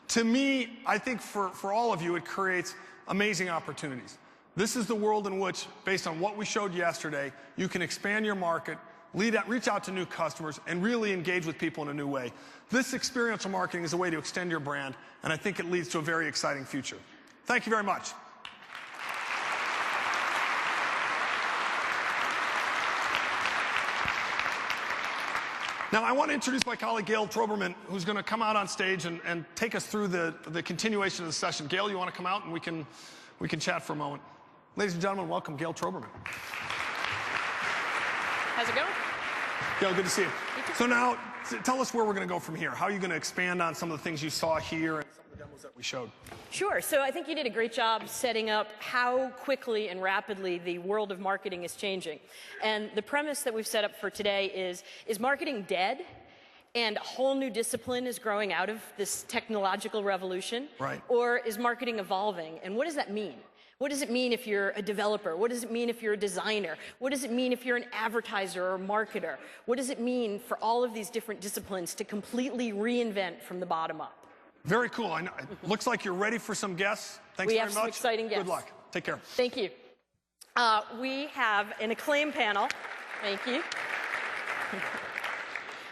To me, I think for all of you, it creates amazing opportunities. This is the world in which, based on what we showed yesterday, you can expand your market, reach out to new customers, and really engage with people in a new way. This experiential marketing is a way to extend your brand, and I think it leads to a very exciting future. Thank you very much. Now, I want to introduce my colleague, Gail Troberman, who's going to come out on stage and take us through the continuation of the session. Gail, you want to come out and we can chat for a moment. Ladies and gentlemen, welcome Gail Troberman. How's it going? Gail, good to see you. So now, tell us where we're going to go from here. How are you going to expand on some of the things you saw here and some of the demos that we showed? Sure. So I think you did a great job setting up how quickly and rapidly the world of marketing is changing. And the premise that we've set up for today is marketing dead? And a whole new discipline is growing out of this technological revolution? Right. Or is marketing evolving? And what does that mean? What does it mean if you're a developer? What does it mean if you're a designer? What does it mean if you're an advertiser or a marketer? What does it mean for all of these different disciplines to completely reinvent from the bottom up? Very cool. It looks like you're ready for some guests. Thanks we very have much. Some exciting guests. Good luck. Take care. Thank you. We have an acclaimed panel. Thank you.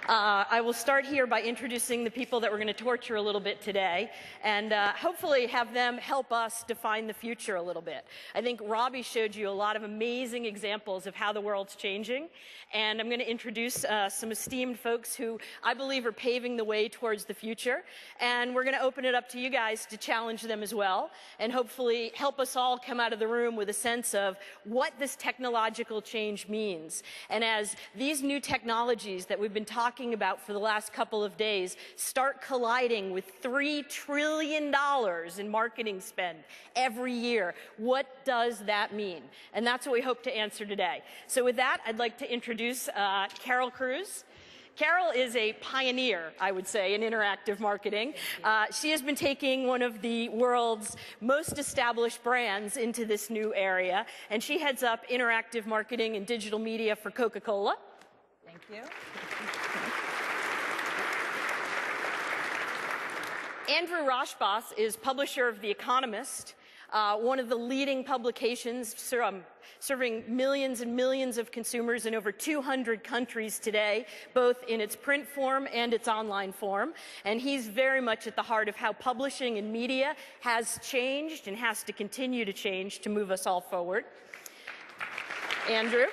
I will start here by introducing the people that we're going to torture a little bit today and hopefully have them help us define the future a little bit. I think Robbie showed you a lot of amazing examples of how the world's changing, and I'm going to introduce some esteemed folks who I believe are paving the way towards the future, and we're going to open it up to you guys to challenge them as well and hopefully help us all come out of the room with a sense of what this technological change means. And as these new technologies that we've been talking about for the last couple of days start colliding with $3 trillion in marketing spend every year, what does that mean? And that's what we hope to answer today. So with that, I'd like to introduce Carol Cruz. Carol is a pioneer, I would say, in interactive marketing. She has been taking one of the world's most established brands into this new area, and she heads up interactive marketing and digital media for Coca-Cola. Thank you. Andrew Roshbas is publisher of The Economist, one of the leading publications serving millions and millions of consumers in over 200 countries today, both in its print form and its online form. And he's very much at the heart of how publishing and media has changed and has to continue to change to move us all forward. Andrew.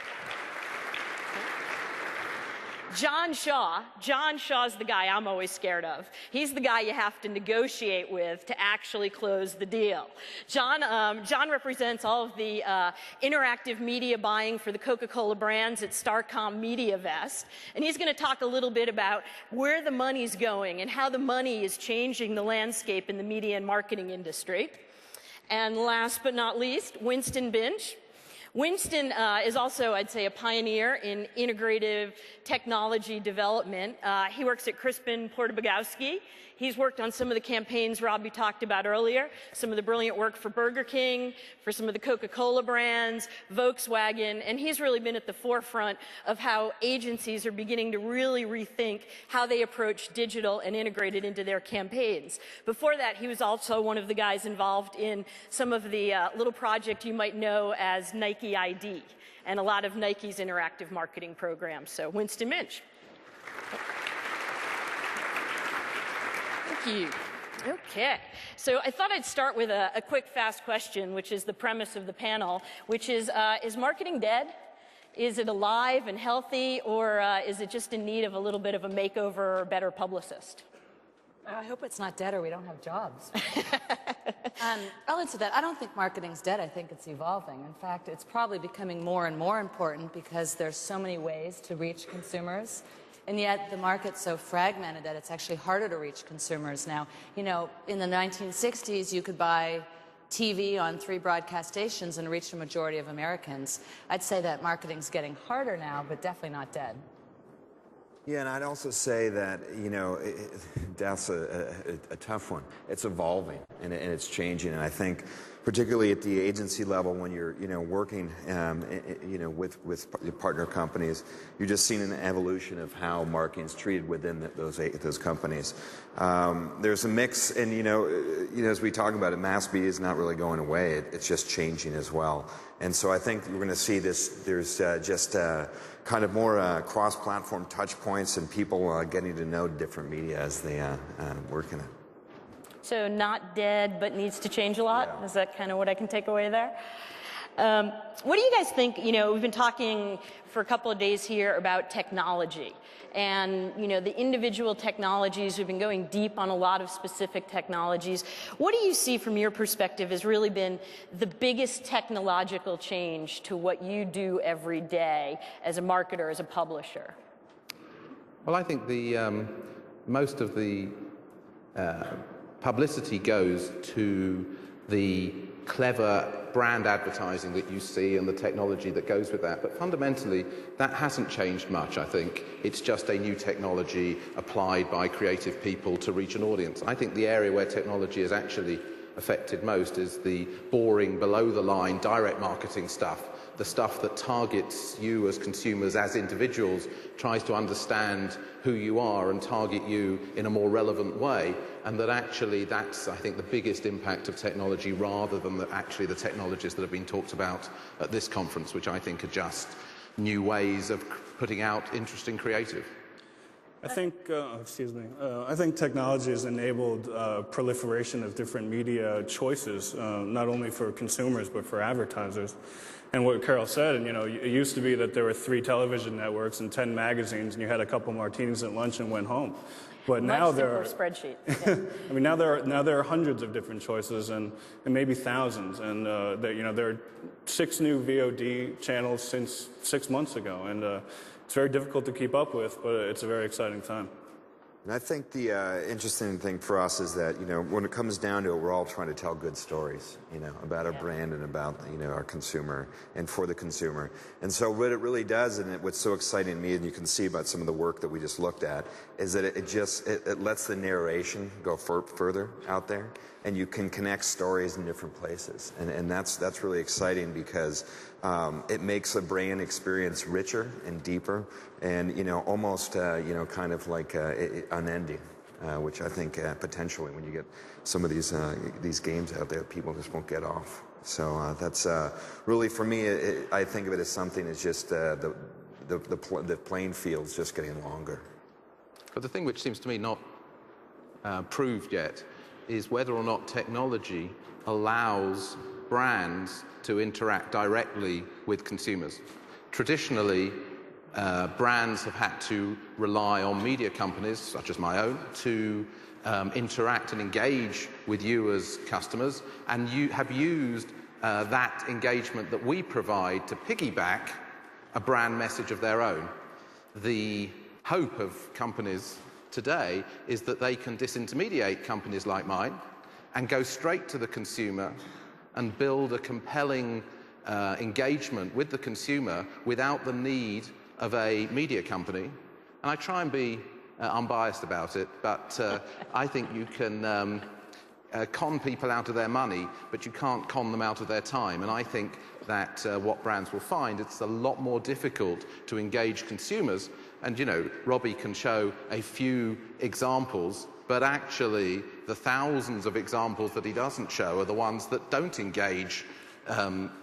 John Shaw. John Shaw's the guy I'm always scared of. He's the guy you have to negotiate with to actually close the deal. John represents all of the interactive media buying for the Coca-Cola brands at Starcom MediaVest, and he's going to talk a little bit about where the money's going and how the money is changing the landscape in the media and marketing industry. And last but not least, Winston Binge. Winston is also, I'd say, a pioneer in integrative technology development. He works at Crispin Portobogowski. He's worked on some of the campaigns Robbie talked about earlier, some of the brilliant work for Burger King, for some of the Coca-Cola brands, Volkswagen, and he's really been at the forefront of how agencies are beginning to really rethink how they approach digital and integrate it into their campaigns. Before that, he was also one of the guys involved in some of the little project you might know as Nike ID and a lot of Nike's interactive marketing programs. So Winston Minch. Thank you. Okay, so I thought I'd start with a quick, fast question, which is the premise of the panel, which is marketing dead? Is it alive and healthy, or is it just in need of a little bit of a makeover or a better publicist? I hope it's not dead or we don't have jobs. I'll answer that. I don't think marketing's dead. I think it's evolving. In fact, it's probably becoming more and more important because there's so many ways to reach consumers. And yet the market's so fragmented that it's actually harder to reach consumers now. You know, in the 1960s, you could buy TV on 3 broadcast stations and reach the majority of Americans. I'd say that marketing's getting harder now, but definitely not dead. Yeah, and I'd also say that, you know, that's a tough one. It's evolving and it's changing, and I think particularly at the agency level when you're, you know, working, you know, with partner companies, you're just seeing an evolution of how marketing's treated within those companies. There's a mix, and you know, as we talk about it, mass media is not really going away. It's just changing as well. And so I think we're going to see this. There's just kind of more cross-platform touch points and people getting to know different media as they work in it. So not dead, but needs to change a lot? Yeah. Is that kind of what I can take away there? What do you guys think? You know, we've been talking for a couple of days here about technology. And, you know, the individual technologies, we've been going deep on a lot of specific technologies. What do you see from your perspective has really been the biggest technological change to what you do every day as a marketer, as a publisher? Well, I think most of the publicity goes to the clever brand advertising that you see and the technology that goes with that. But fundamentally, that hasn't changed much, I think. It's just a new technology applied by creative people to reach an audience. I think the area where technology has actually affected most is the boring, below-the-line, direct marketing stuff. The stuff that targets you as consumers, as individuals, tries to understand who you are and target you in a more relevant way, and that actually that's, I think, the biggest impact of technology rather than actually the technologies that have been talked about at this conference, which I think are just new ways of putting out interesting creative. I think, I think technology has enabled proliferation of different media choices, not only for consumers but for advertisers. And what Carol said, you know, it used to be that there were 3 television networks and 10 magazines, and you had a couple martinis at lunch and went home. But now there are spreadsheet. Yeah. I mean, now there are hundreds of different choices, and maybe thousands. And you know, there are 6 new VOD channels since 6 months ago, and it's very difficult to keep up with, but it's a very exciting time. And I think the interesting thing for us is that, you know, when it comes down to it, we're all trying to tell good stories, you know, about our brand and about, you know, our consumer and for the consumer. And so what it really does, and what's so exciting to me, and you can see about some of the work that we just looked at, is that it lets the narration go further out there, and you can connect stories in different places. And that's really exciting because it makes a brand experience richer and deeper, and, you know, almost, you know, kind of like unending, which I think potentially when you get some of these games out there, people just won't get off. So that's really, for me, I think of it as something that's just the playing field's just getting longer. But the thing which seems to me not proved yet is whether or not technology allows brands to interact directly with consumers. Traditionally, brands have had to rely on media companies, such as my own, to interact and engage with you as customers, and you have used that engagement that we provide to piggyback a brand message of their own. The hope of companies today is that they can disintermediate companies like mine and go straight to the consumer and build a compelling engagement with the consumer without the need of a media company. And I try and be unbiased about it, but I think you can con people out of their money, but you can't con them out of their time. And I think that what brands will find, it's a lot more difficult to engage consumers. And, you know, Robbie can show a few examples, but actually the thousands of examples that he doesn't show are the ones that don't engage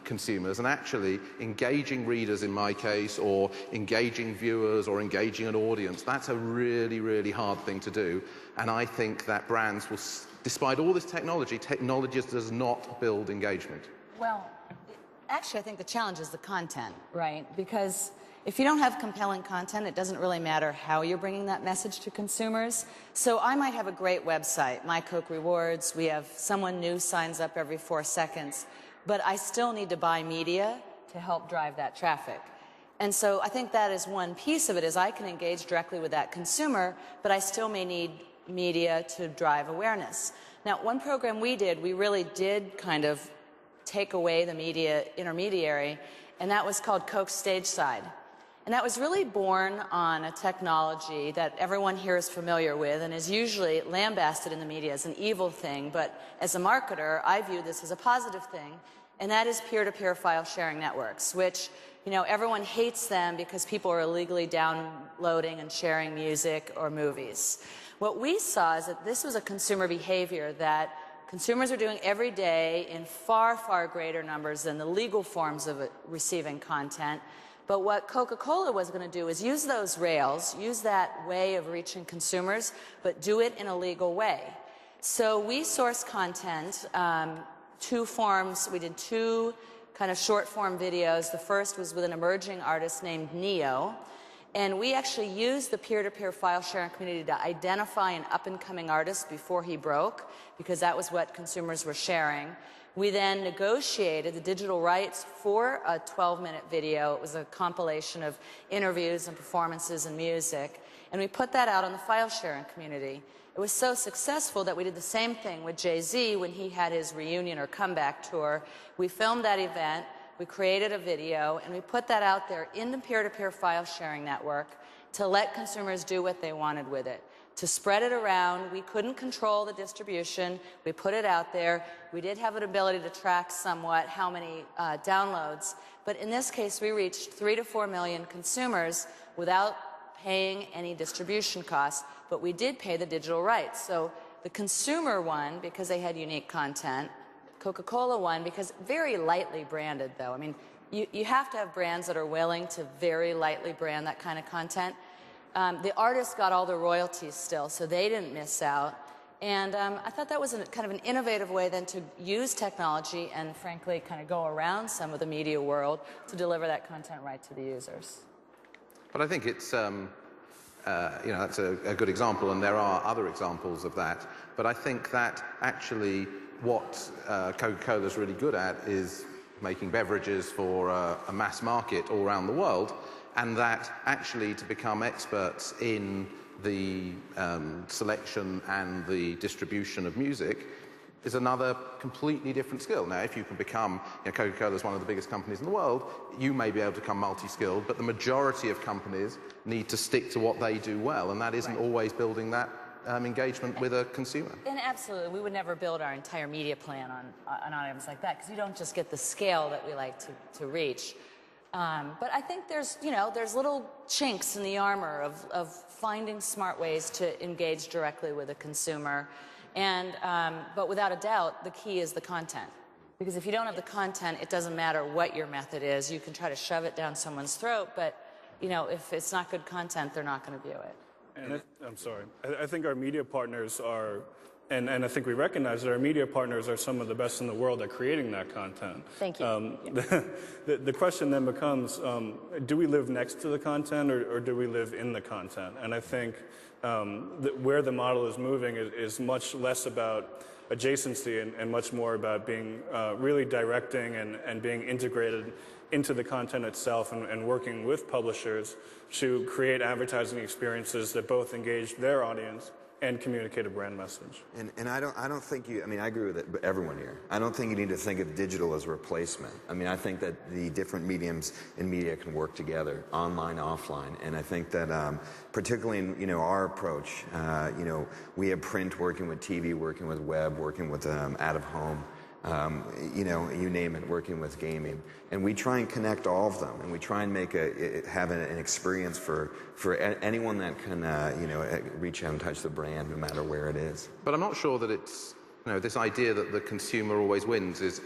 consumers, and actually engaging readers in my case, or engaging viewers, or engaging an audience, that's a really, really hard thing to do. And I think that brands will, despite all this technology does not build engagement. Well, actually I think the challenge is the content, right? Because if you don't have compelling content, it doesn't really matter how you're bringing that message to consumers. So I might have a great website, My Coke Rewards, we have someone new signs up every 4 seconds, but I still need to buy media to help drive that traffic. And so I think that is one piece of it, is I can engage directly with that consumer, but I still may need media to drive awareness. Now, one program we did, we really did kind of take away the media intermediary, and that was called Coke Stage Side. And that was really born on a technology that everyone here is familiar with and is usually lambasted in the media as an evil thing, but as a marketer, I view this as a positive thing, and that is peer-to-peer file sharing networks, which, you know, everyone hates them because people are illegally downloading and sharing music or movies. What we saw is that this was a consumer behavior that consumers are doing every day in far, far greater numbers than the legal forms of receiving content. But what Coca-Cola was going to do is use those rails, use that way of reaching consumers, but do it in a legal way. So we source content, 2 forms. We did 2 kind of short-form videos. The first was with an emerging artist named Neo. And we actually used the peer-to-peer file sharing community to identify an up-and-coming artist before he broke, because that was what consumers were sharing. We then negotiated the digital rights for a 12-minute video. It was a compilation of interviews and performances and music. And we put that out on the file sharing community. It was so successful that we did the same thing with Jay-Z when he had his reunion or comeback tour. We filmed that event, we created a video, and we put that out there in the peer-to-peer file sharing network to let consumers do what they wanted with it. To spread it around, we couldn't control the distribution. We put it out there. We did have an ability to track somewhat how many downloads, but in this case we reached 3 to 4 million consumers without paying any distribution costs, but we did pay the digital rights. So the consumer won because they had unique content. Coca-Cola won because very lightly branded, though. I mean, you have to have brands that are willing to very lightly brand that kind of content. The artists got all the royalties still, so they didn't miss out. And I thought that was kind of an innovative way then to use technology and, frankly, kind of go around some of the media world to deliver that content right to the users. But I think it's, you know, that's a good example, and there are other examples of that. But I think that actually what Coca-Cola is really good at is making beverages for a mass market all around the world, and that actually to become experts in the selection and the distribution of music is another completely different skill. Now, if you can become, you know, Coca-Cola is one of the biggest companies in the world, you may be able to become multi-skilled, but the majority of companies need to stick to what they do well, and that isn't always building that engagement with a consumer. And absolutely, we would never build our entire media plan on items like that, because you don't just get the scale that we like to reach. But I think there's, you know, there's little chinks in the armor of finding smart ways to engage directly with a consumer. And, but without a doubt, the key is the content. Because if you don't have the content, it doesn't matter what your method is. You can try to shove it down someone's throat, but, you know, if it's not good content, they're not going to view it. And I'm sorry. I think our media partners are And I think we recognize that our media partners are some of the best in the world at creating that content. Thank you. The question then becomes, do we live next to the content or do we live in the content? And I think where the model is moving is much less about adjacency and much more about being really directing and being integrated into the content itself and working with publishers to create advertising experiences that both engage their audience and communicate a brand message. And I don't think you, I mean, I agree with everyone here. I don't think you need to think of digital as a replacement. I mean, I think that the different mediums in media can work together, online, offline. And I think that particularly in, you know, our approach, you know, we have print working with TV, working with web, working with out of home. You know, you name it, working with gaming. And we try and connect all of them, and we try and make have an experience for anyone that can, you know, reach out and touch the brand no matter where it is. But I'm not sure that it's, you know, this idea that the consumer always wins is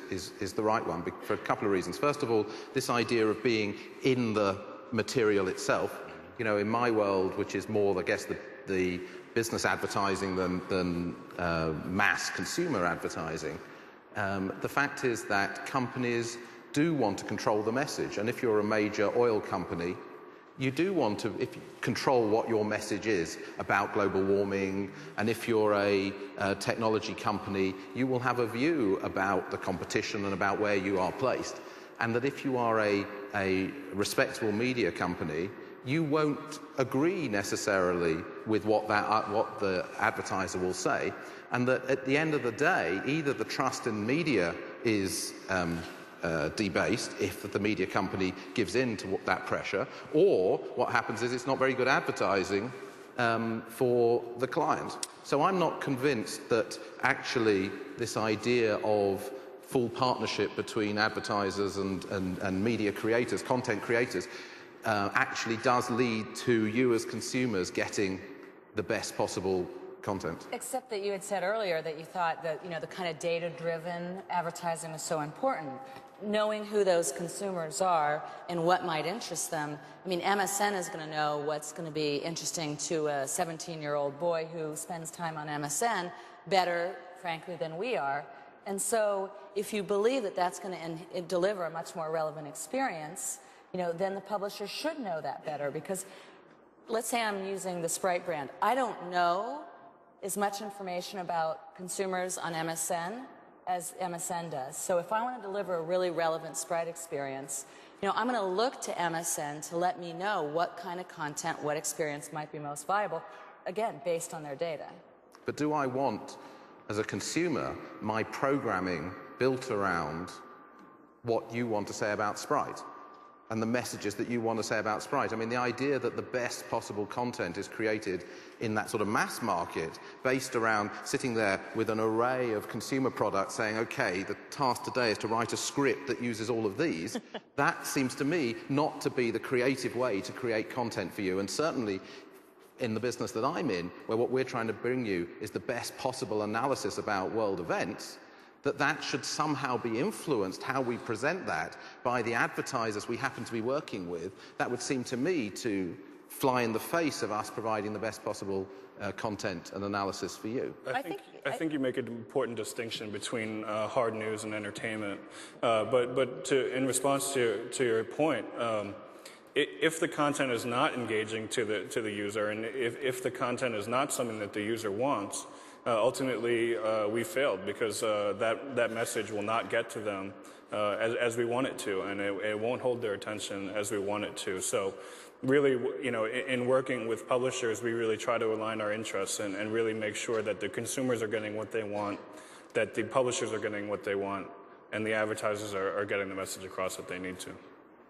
the right one for a couple of reasons. First of all, this idea of being in the material itself, you know, in my world, which is more, I guess, the business advertising than mass consumer advertising, the fact is that companies do want to control the message. And if you're a major oil company, you do want to control what your message is about global warming. And if you're a technology company, you will have a view about the competition and about where you are placed. And that if you are a respectable media company, you won't agree necessarily with what the advertiser will say. And that at the end of the day, either the trust in media is debased if the media company gives in to that pressure, or what happens is it's not very good advertising for the client. So I'm not convinced that actually this idea of full partnership between advertisers and media creators, content creators, actually does lead to you as consumers getting the best possible content. Except that you had said earlier that you thought that, you know, the kind of data-driven advertising was so important. Knowing who those consumers are and what might interest them. I mean, MSN is going to know what's going to be interesting to a 17-year-old boy who spends time on MSN better, frankly, than we are. And so if you believe that that's going to deliver a much more relevant experience, you know, then the publisher should know that better. Because let's say I'm using the Sprite brand. I don't know as much information about consumers on MSN as MSN does. So if I want to deliver a really relevant Sprite experience, you know, I'm going to look to MSN to let me know what kind of content, what experience might be most viable, again, based on their data. But do I want, as a consumer, my programming built around what you want to say about Sprite and the messages that you want to say about Sprite? I mean, the idea that the best possible content is created in that sort of mass market based around sitting there with an array of consumer products saying, okay, the task today is to write a script that uses all of these, that seems to me not to be the creative way to create content for you. And certainly in the business that I'm in, where what we're trying to bring you is the best possible analysis about world events, that should somehow be influenced, how we present that, by the advertisers we happen to be working with. That would seem to me to fly in the face of us providing the best possible content and analysis for you. I think you make an important distinction between hard news and entertainment. But in response to your point, if the content is not engaging to the user, and if the content is not something that the user wants, ultimately we failed, because that message will not get to them as we want it to, and it won't hold their attention as we want it to. So really, you know, in working with publishers, we really try to align our interests and really make sure that the consumers are getting what they want, that the publishers are getting what they want, and the advertisers are getting the message across that they need to.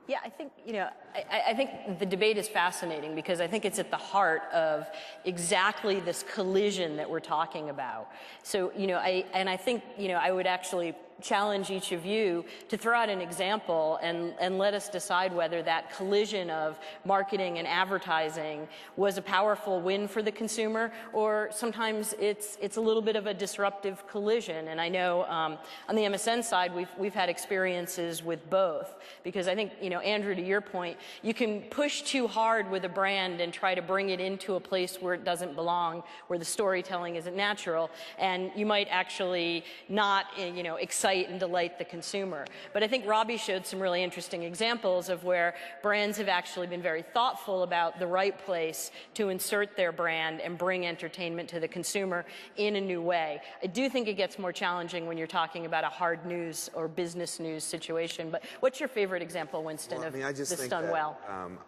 Yeah, I think, you know, I think the debate is fascinating, because I think it's at the heart of exactly this collision that we're talking about. So, you know, I think, you know, I would actually challenge each of you to throw out an example and let us decide whether that collision of marketing and advertising was a powerful win for the consumer, or sometimes it's a little bit of a disruptive collision. And I know on the MSN side, we've had experiences with both, because I think, you know, Andrew, to your point, you can push too hard with a brand and try to bring it into a place where it doesn't belong, where the storytelling isn't natural, and you might actually not, you know, excite and delight the consumer. But I think Robbie showed some really interesting examples of where brands have actually been very thoughtful about the right place to insert their brand and bring entertainment to the consumer in a new way. I do think it gets more challenging when you're talking about a hard news or business news situation. But what's your favorite example, Winston, Well, I mean, I just this think done that, well?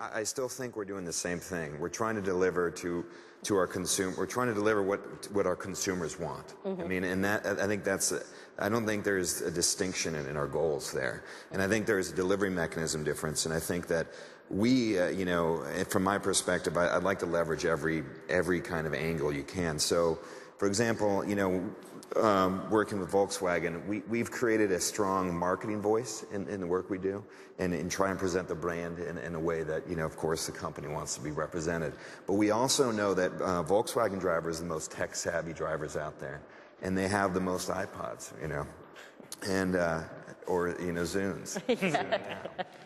I still think we're doing the same thing. We're trying to deliver to our consumer. We're trying to deliver what our consumers want. Mm-hmm. I mean, and that, I think that's. I don't think there's a distinction in our goals there, and I think there's a delivery mechanism difference. And I think that we, you know, from my perspective, I'd like to leverage every kind of angle you can. So, for example, you know, working with Volkswagen, we've created a strong marketing voice in the work we do, and try and present the brand in a way that, you know, of course, the company wants to be represented. But we also know that Volkswagen drivers are the most tech-savvy drivers out there, and they have the most iPods, you know, and or, you know, Zunes.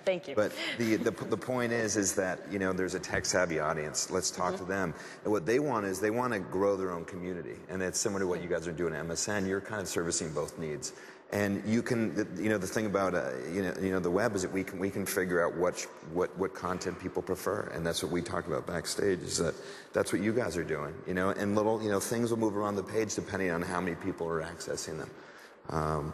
Thank you. But the point is that, you know, there's a tech-savvy audience. Let's talk to them. And what they want is they want to grow their own community. And it's similar to what you guys are doing at MSN. You're kind of servicing both needs. And you can, you know, the thing about, you know, the web is that we can figure out what content people prefer. And that's what we talked about backstage, is that that's what you guys are doing, you know, and little, you know, things will move around the page depending on how many people are accessing them.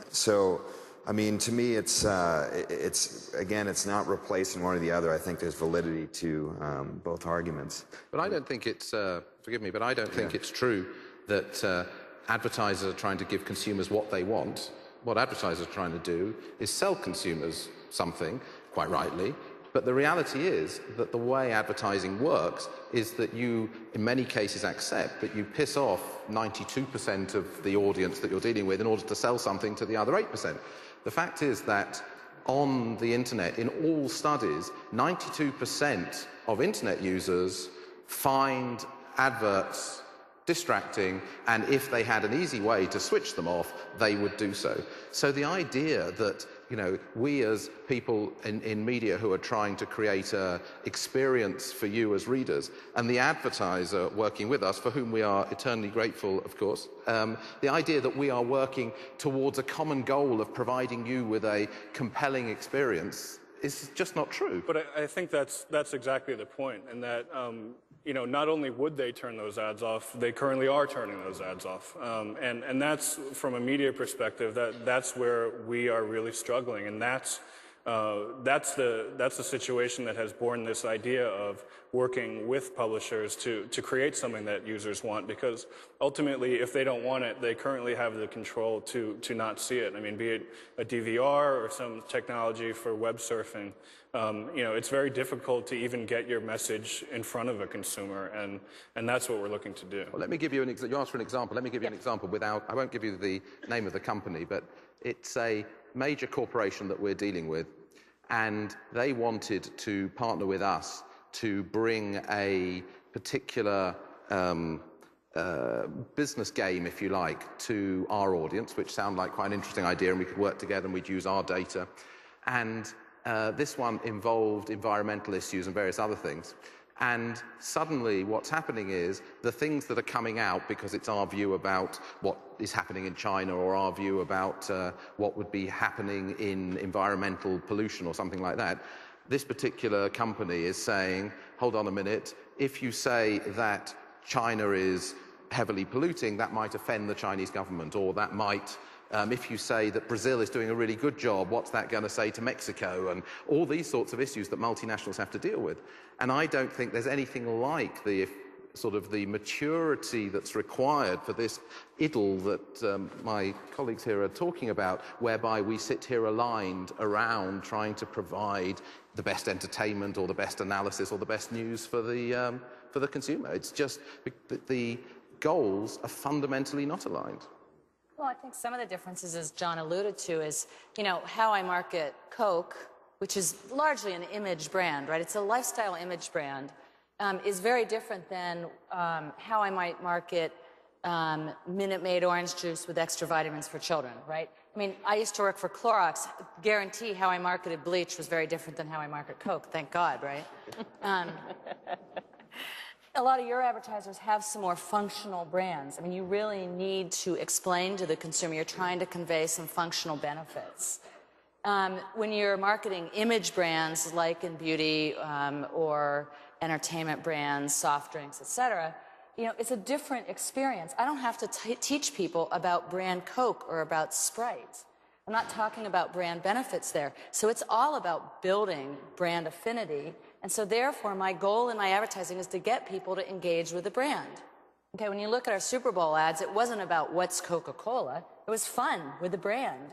So, I mean, to me, it's again, it's not replacing one or the other. I think there's validity to both arguments. But I don't think it's, forgive me, but I don't think it's true that advertisers are trying to give consumers what they want. What advertisers are trying to do is sell consumers something, quite rightly. But the reality is that the way advertising works is that you, in many cases, accept that you piss off 92% of the audience that you're dealing with in order to sell something to the other 8%. The fact is that on the internet, in all studies, 92% of internet users find adverts distracting, and if they had an easy way to switch them off, they would do so. So the idea that, you know, we as people in media who are trying to create an experience for you as readers, and the advertiser working with us, for whom we are eternally grateful, of course, the idea that we are working towards a common goal of providing you with a compelling experience is just not true. But I think that's exactly the point, and that you know, not only would they turn those ads off, they currently are turning those ads off, and that's, from a media perspective, that's where we are really struggling, and that's the situation that has born this idea of working with publishers to create something that users want, because ultimately, if they don't want it, they currently have the control to not see it. I mean, be it a DVR or some technology for web surfing, you know, it's very difficult to even get your message in front of a consumer, and that's what we're looking to do. Well, let me give you an example. You asked for an example. Let me give you an example without, I won't give you the name of the company, but it's a major corporation that we're dealing with, and they wanted to partner with us to bring a particular business game, if you like, to our audience, which sounded like quite an interesting idea, and we could work together and we'd use our data. And this one involved environmental issues and various other things. And suddenly what's happening is the things that are coming out, because it's our view about what is happening in China, or our view about what would be happening in environmental pollution or something like that, this particular company is saying, hold on a minute, if you say that China is heavily polluting, that might offend the Chinese government, or that might, if you say that Brazil is doing a really good job, what's that going to say to Mexico? And all these sorts of issues that multinationals have to deal with. And I don't think there's anything like the sort of the maturity that's required for this idyll that my colleagues here are talking about, whereby we sit here aligned around trying to provide the best entertainment or the best analysis or the best news for the consumer. It's just the goals are fundamentally not aligned. Well, I think some of the differences, as John alluded to, is, how I market Coke, which is largely an image brand, right? It's a lifestyle image brand, is very different than how I might market Minute Maid orange juice with extra vitamins for children, right? I mean, I used to work for Clorox. Guarantee how I marketed bleach was very different than how I market Coke. Thank God, right? A lot of your advertisers have some more functional brands. I mean, you really need to explain to the consumer you're trying to convey some functional benefits. When you're marketing image brands like in beauty or entertainment brands, soft drinks, etc., it's a different experience. I don't have to teach people about brand Coke or about Sprite. I'm not talking about brand benefits there. So it's all about building brand affinity. And so therefore, my goal in my advertising is to get people to engage with the brand. Okay, when you look at our Super Bowl ads, it wasn't about what's Coca-Cola. It was fun with the brand.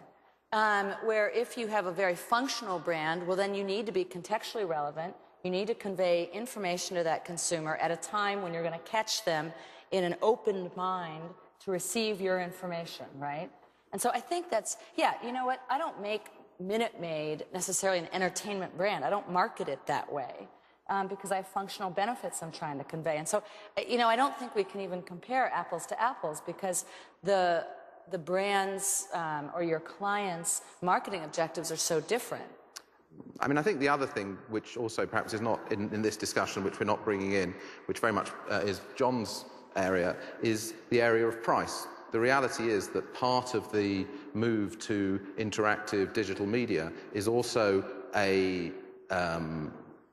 Where if you have a very functional brand, well, then you need to be contextually relevant. You need to convey information to that consumer at a time when you're going to catch them in an open mind to receive your information, right? And so I think that's, yeah, you know what? I don't make Minute Maid necessarily an entertainment brand. I don't market it that way because I have functional benefits I'm trying to convey. And so, I don't think we can even compare apples to apples because the brand's or your client's marketing objectives are so different. I mean, I think the other thing, which also perhaps is not in this discussion, which we're not bringing in, which very much is John's area, is the area of price. The reality is that part of the move to interactive digital media is also a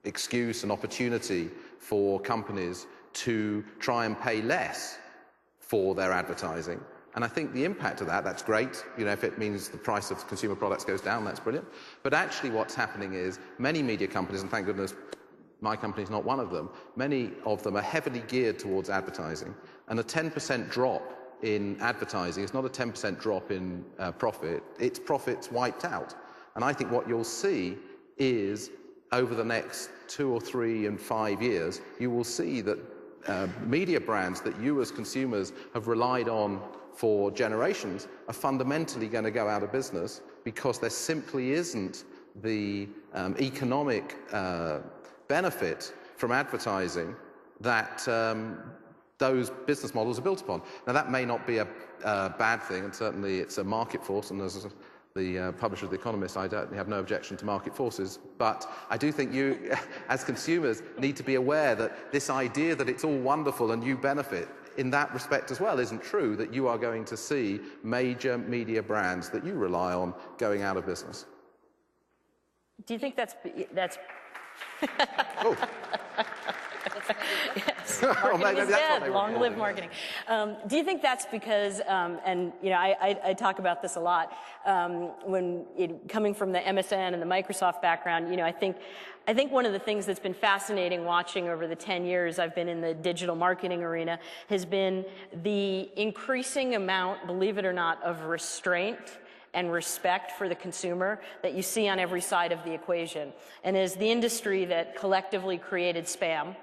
excuse and opportunity for companies to try and pay less for their advertising. And I think the impact of that's great. If it means the price of consumer products goes down, that's brilliant. But actually what's happening is many media companies, and thank goodness my company is not one of them, many of them are heavily geared towards advertising. And a 10% drop in advertising is not a 10% drop in profit. It's profits wiped out. And I think what you'll see is over the next 2 or 3 and 5 years, you will see that media brands that you as consumers have relied on for generations are fundamentally going to go out of business because there simply isn't the economic benefit from advertising that those business models are built upon. Now, that may not be a bad thing, and certainly it's a market force, and as the publisher of The Economist, I don't have no objection to market forces, but I do think you, as consumers, need to be aware that this idea that it's all wonderful and you benefit in that respect as well isn't true, that you are going to see major media brands that you rely on going out of business. Do you think that's oh. Yes, marketing is dead. Long live marketing. Do you think that's because, and I talk about this a lot, when coming from the MSN and the Microsoft background, I think one of the things that's been fascinating watching over the 10 years I've been in the digital marketing arena has been the increasing amount, believe it or not, of restraint and respect for the consumer that you see on every side of the equation. And as the industry that collectively created spam,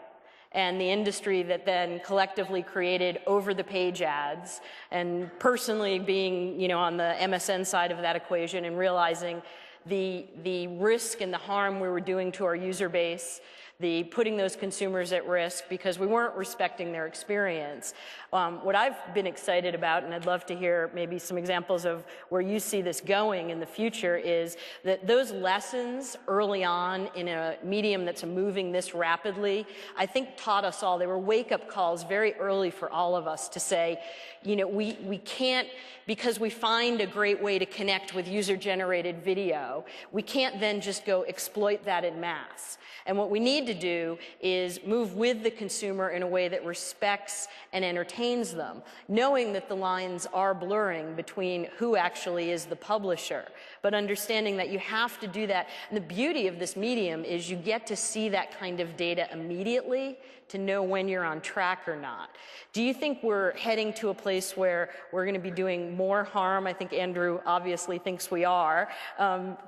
and the industry that then collectively created over-the-page ads, and personally being, on the MSN side of that equation and realizing the risk and the harm we were doing to our user base, the putting those consumers at risk because we weren't respecting their experience. What I've been excited about, and I'd love to hear maybe some examples of where you see this going in the future, is that those lessons early on in a medium that's moving this rapidly, I think taught us all. They were wake-up calls very early for all of us to say, we can't, because we find a great way to connect with user-generated video, we can't then just go exploit that in mass. And what we need to do is move with the consumer in a way that respects and entertains them, knowing that the lines are blurring between who actually is the publisher, but understanding that you have to do that. And the beauty of this medium is you get to see that kind of data immediately to know when you're on track or not. Do you think we're heading to a place where we're going to be doing more harm? I think Andrew obviously thinks we are.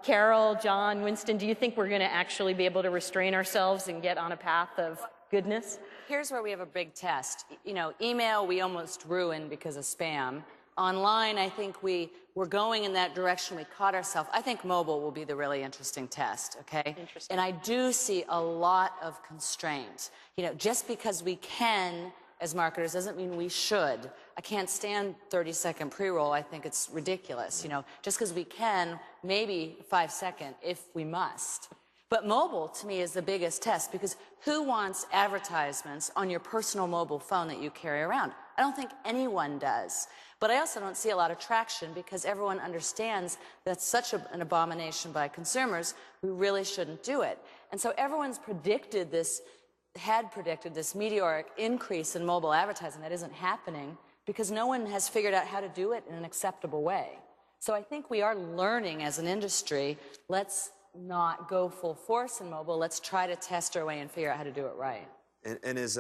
Carol, John, Winston, do you think we're going to actually be able to restrain ourselves and get on a path of goodness? Here's where we have a big test. Email we almost ruined because of spam. Online, I think we're going in that direction. We caught ourselves. I think mobile will be the really interesting test, okay? And I do see a lot of constraints. You know, just because we can, as marketers, doesn't mean we should. I can't stand 30-second pre-roll. I think it's ridiculous. You know, just because we can, maybe 5-second if we must. But mobile, to me, is the biggest test, because who wants advertisements on your personal mobile phone that you carry around? I don't think anyone does. But I also don't see a lot of traction, because everyone understands that's such an abomination by consumers who really shouldn't do it. And so everyone's had predicted this meteoric increase in mobile advertising that isn't happening, because no one has figured out how to do it in an acceptable way. So I think we are learning as an industry. Let's not go full force in mobile. Let's try to test our way and figure out how to do it right. And as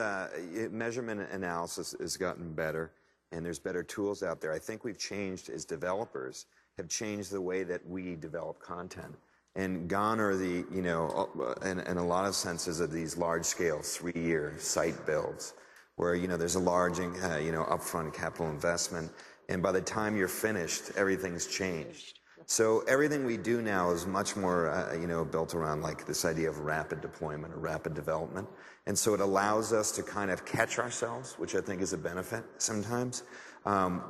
measurement analysis has gotten better, and there's better tools out there, I think we've changed as developers, have changed the way that we develop content. And gone are the, you know, in a lot of senses of these large-scale 3-year site builds, where, you know, there's a large, you know, upfront capital investment, and by the time you're finished, everything's changed. So everything we do now is much more, you know, built around like this idea of rapid deployment or rapid development. And so it allows us to kind of catch ourselves, which I think is a benefit sometimes.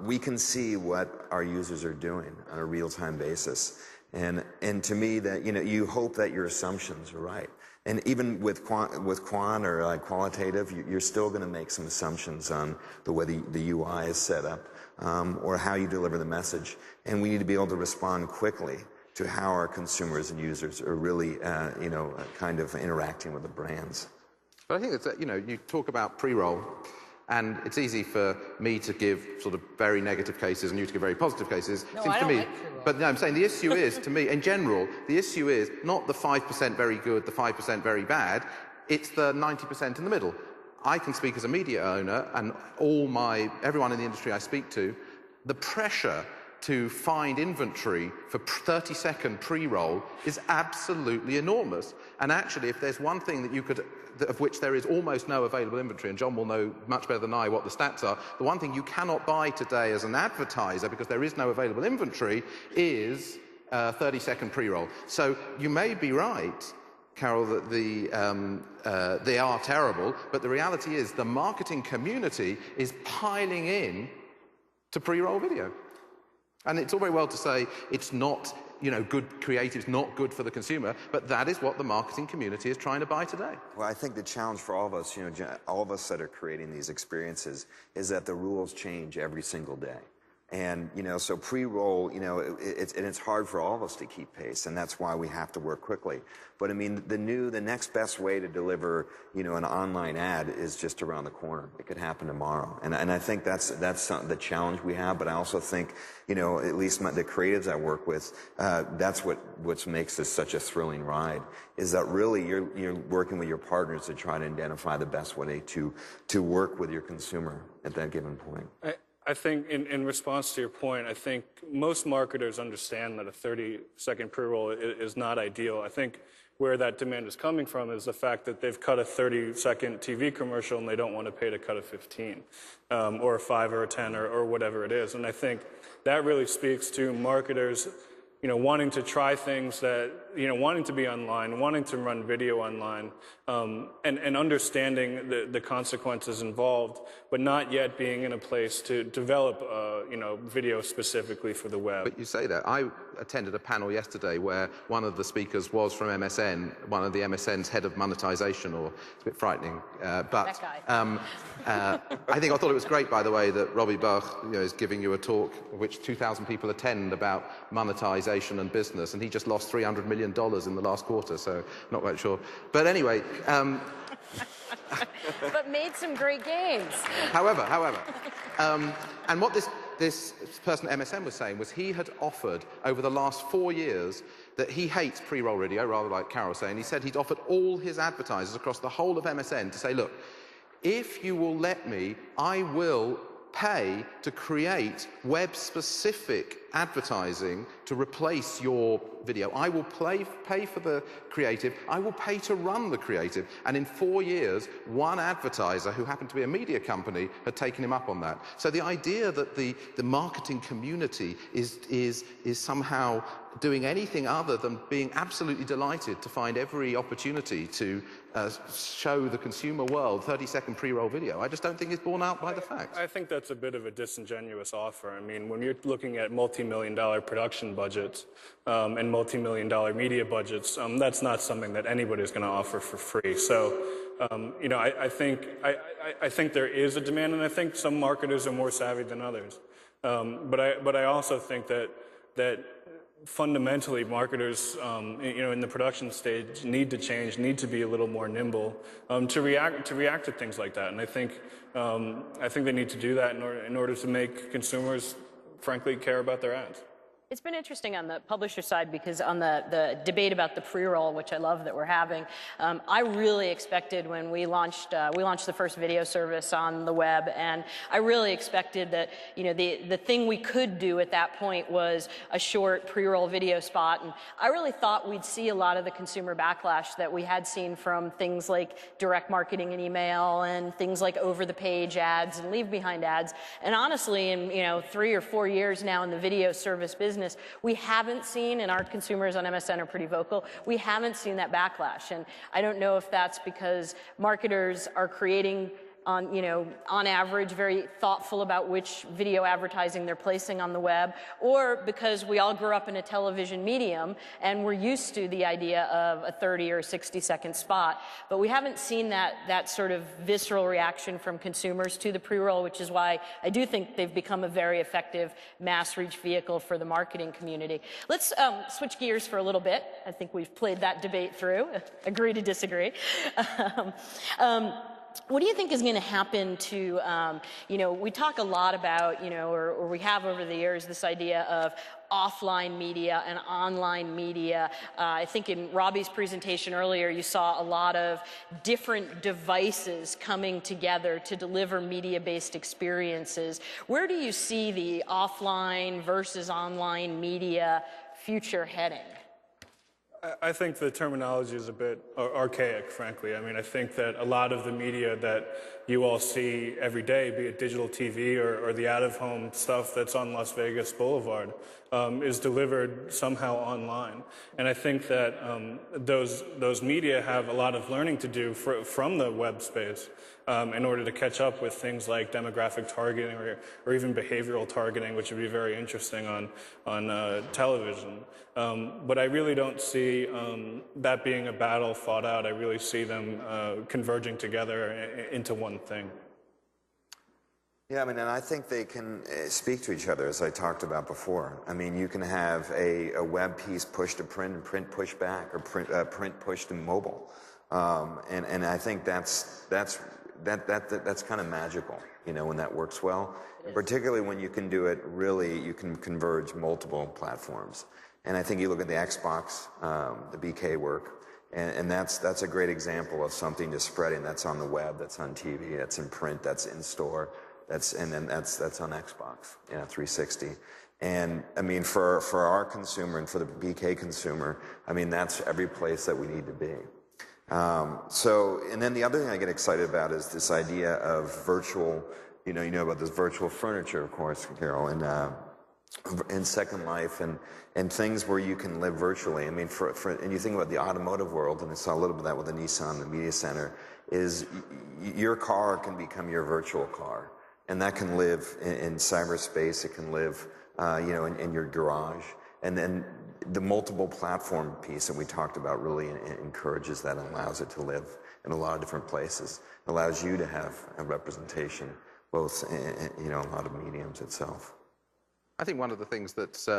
We can see what our users are doing on a real-time basis. And to me, that, you know, you hope that your assumptions are right. And even with quant or like qualitative, you're still going to make some assumptions on the way the UI is set up, or how you deliver the message. And we need to be able to respond quickly to how our consumers and users are really, you know, kind of interacting with the brands. But I think it's, you know, you talk about pre-roll, and it's easy for me to give sort of very negative cases and you to give very positive cases. No, Seems I to don't me, like pre-roll. but no, I'm saying the issue is, to me, in general, the issue is not the 5% very good, the 5% very bad. It's the 90% in the middle. I can speak as a media owner, and everyone in the industry I speak to, the pressure to find inventory for 30-second pre-roll is absolutely enormous. And actually, if there's one thing that you could, of which there is almost no available inventory, and John will know much better than I what the stats are, the one thing you cannot buy today as an advertiser, because there is no available inventory, is 30-second pre-roll. So you may be right, Carol, that they are terrible, but the reality is the marketing community is piling in to pre-roll video. And it's all very well to say it's not, you know, good creative, it's not good for the consumer, but that is what the marketing community is trying to buy today. Well, I think the challenge for all of us, you know, all of us that are creating these experiences, is that the rules change every single day. And, you know, so pre-roll, you know, it's hard for all of us to keep pace, and that's why we have to work quickly. But I mean, the next best way to deliver, you know, an online ad is just around the corner. It could happen tomorrow. And I think that's the challenge we have, but I also think, you know, at least the creatives I work with, that's what makes this such a thrilling ride, is that really you're working with your partners to try to identify the best way to work with your consumer at that given point. I think in response to your point, I think most marketers understand that a 30-second pre-roll is not ideal. I think where that demand is coming from is the fact that they've cut a 30-second TV commercial and they don't want to pay to cut a 15 or a 5 or a 10 or whatever it is. And I think that really speaks to marketers, you know, wanting to try things that, you know, wanting to be online, wanting to run video online, and understanding the consequences involved, but not yet being in a place to develop, you know, video specifically for the web. But you say that. I attended a panel yesterday where one of the speakers was from MSN, one of the MSN's head of monetization, or it's a bit frightening, but I thought it was great, by the way, that Robbie Bach, you know, is giving you a talk which 2,000 people attend about monetization and business, and he just lost $300 million in the last quarter, so not quite sure. But anyway, but made some great games. However, and what this person at MSN was saying was he had offered over the last 4 years that he hates pre-roll video, rather like Carol was saying. He said he'd offered all his advertisers across the whole of MSN to say, look, if you will let me, I will pay to create web-specific advertising to replace your video. I will pay for the creative. I will pay to run the creative. And in 4 years, one advertiser who happened to be a media company had taken him up on that. So the idea that the marketing community is somehow doing anything other than being absolutely delighted to find every opportunity to show the consumer world 30-second pre-roll video, I just don't think it's borne out by the facts. I think that's a bit of a disingenuous offer. I mean, when you're looking at multi-million-dollar production budgets and multi-million-dollar media budgets, that's not something that anybody's going to offer for free. So, you know, I think there is a demand, and I think some marketers are more savvy than others. But I also think that fundamentally, marketers, you know, in the production stage, need to change, need to be a little more nimble to react to things like that. And I think they need to do that in order to make consumers, frankly, care about their ads. It's been interesting on the publisher side because on the debate about the pre-roll, which I love that we're having, I really expected when we launched the first video service on the web, and I really expected that, you know, the thing we could do at that point was a short pre-roll video spot, and I really thought we'd see a lot of the consumer backlash that we had seen from things like direct marketing and email and things like over-the-page ads and leave-behind ads. And honestly, in 3 or 4 years now in the video service business, we haven't seen, and our consumers on MSN are pretty vocal, we haven't seen that backlash. And I don't know if that's because marketers are creating on average, very thoughtful about which video advertising they're placing on the web, or because we all grew up in a television medium and we're used to the idea of a 30 or 60-second spot. But we haven't seen that sort of visceral reaction from consumers to the pre-roll, which is why I do think they've become a very effective mass reach vehicle for the marketing community. Let's switch gears for a little bit. I think we've played that debate through. Agree to disagree. What do you think is going to happen to, we talk a lot about, or we have over the years, this idea of offline media and online media. I think in Robbie's presentation earlier, you saw a lot of different devices coming together to deliver media-based experiences. Where do you see the offline versus online media future heading? I think the terminology is a bit archaic, frankly. I mean, I think that a lot of the media that you all see every day, be it digital TV or the out-of-home stuff that's on Las Vegas Boulevard, is delivered somehow online. And I think that those media have a lot of learning to do from the web space in order to catch up with things like demographic targeting or even behavioral targeting, which would be very interesting on television. But I really don't see that being a battle fought out. I really see them converging together into one thing. Yeah, I mean, and I think they can speak to each other, as I talked about before. I mean, you can have a web piece push to print and print push back, or print push to mobile, and I think that's kind of magical, when that works well. And particularly when you can do it really, you can converge multiple platforms. And I think you look at the Xbox, the BK work, and that's a great example of something just spreading. That's on the web, that's on TV, that's in print, that's in store. That's on Xbox, 360. And I mean, for our consumer and for the BK consumer, I mean, that's every place that we need to be. And then the other thing I get excited about is this idea of virtual, you know about this virtual furniture, of course, Carol, and Second Life and things where you can live virtually. I mean, and you think about the automotive world, and I saw a little bit of that with the Nissan, the Media Center, is your car can become your virtual car. And that can live in cyberspace. It can live, in your garage. And then the multiple platform piece that we talked about really encourages that and allows it to live in a lot of different places. It allows you to have a representation, both in, a lot of mediums itself. I think one of the things that's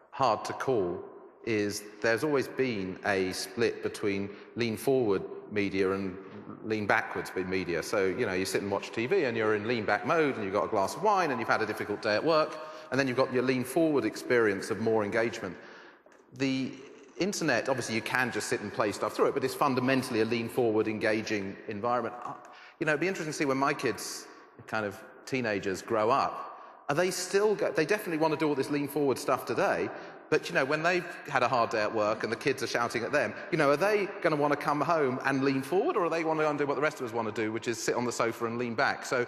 hard to call is there's always been a split between lean forward media and lean backwards media. So, you sit and watch TV and you're in lean back mode and you've got a glass of wine and you've had a difficult day at work, and then you've got your lean forward experience of more engagement. The internet, obviously you can just sit and play stuff through it, but it's fundamentally a lean forward, engaging environment. It'd be interesting to see when my kids, kind of teenagers, grow up, are they still, they definitely want to do all this lean forward stuff today, but, when they've had a hard day at work and the kids are shouting at them, are they going to want to come home and lean forward, or are they want to go and do what the rest of us want to do, which is sit on the sofa and lean back? So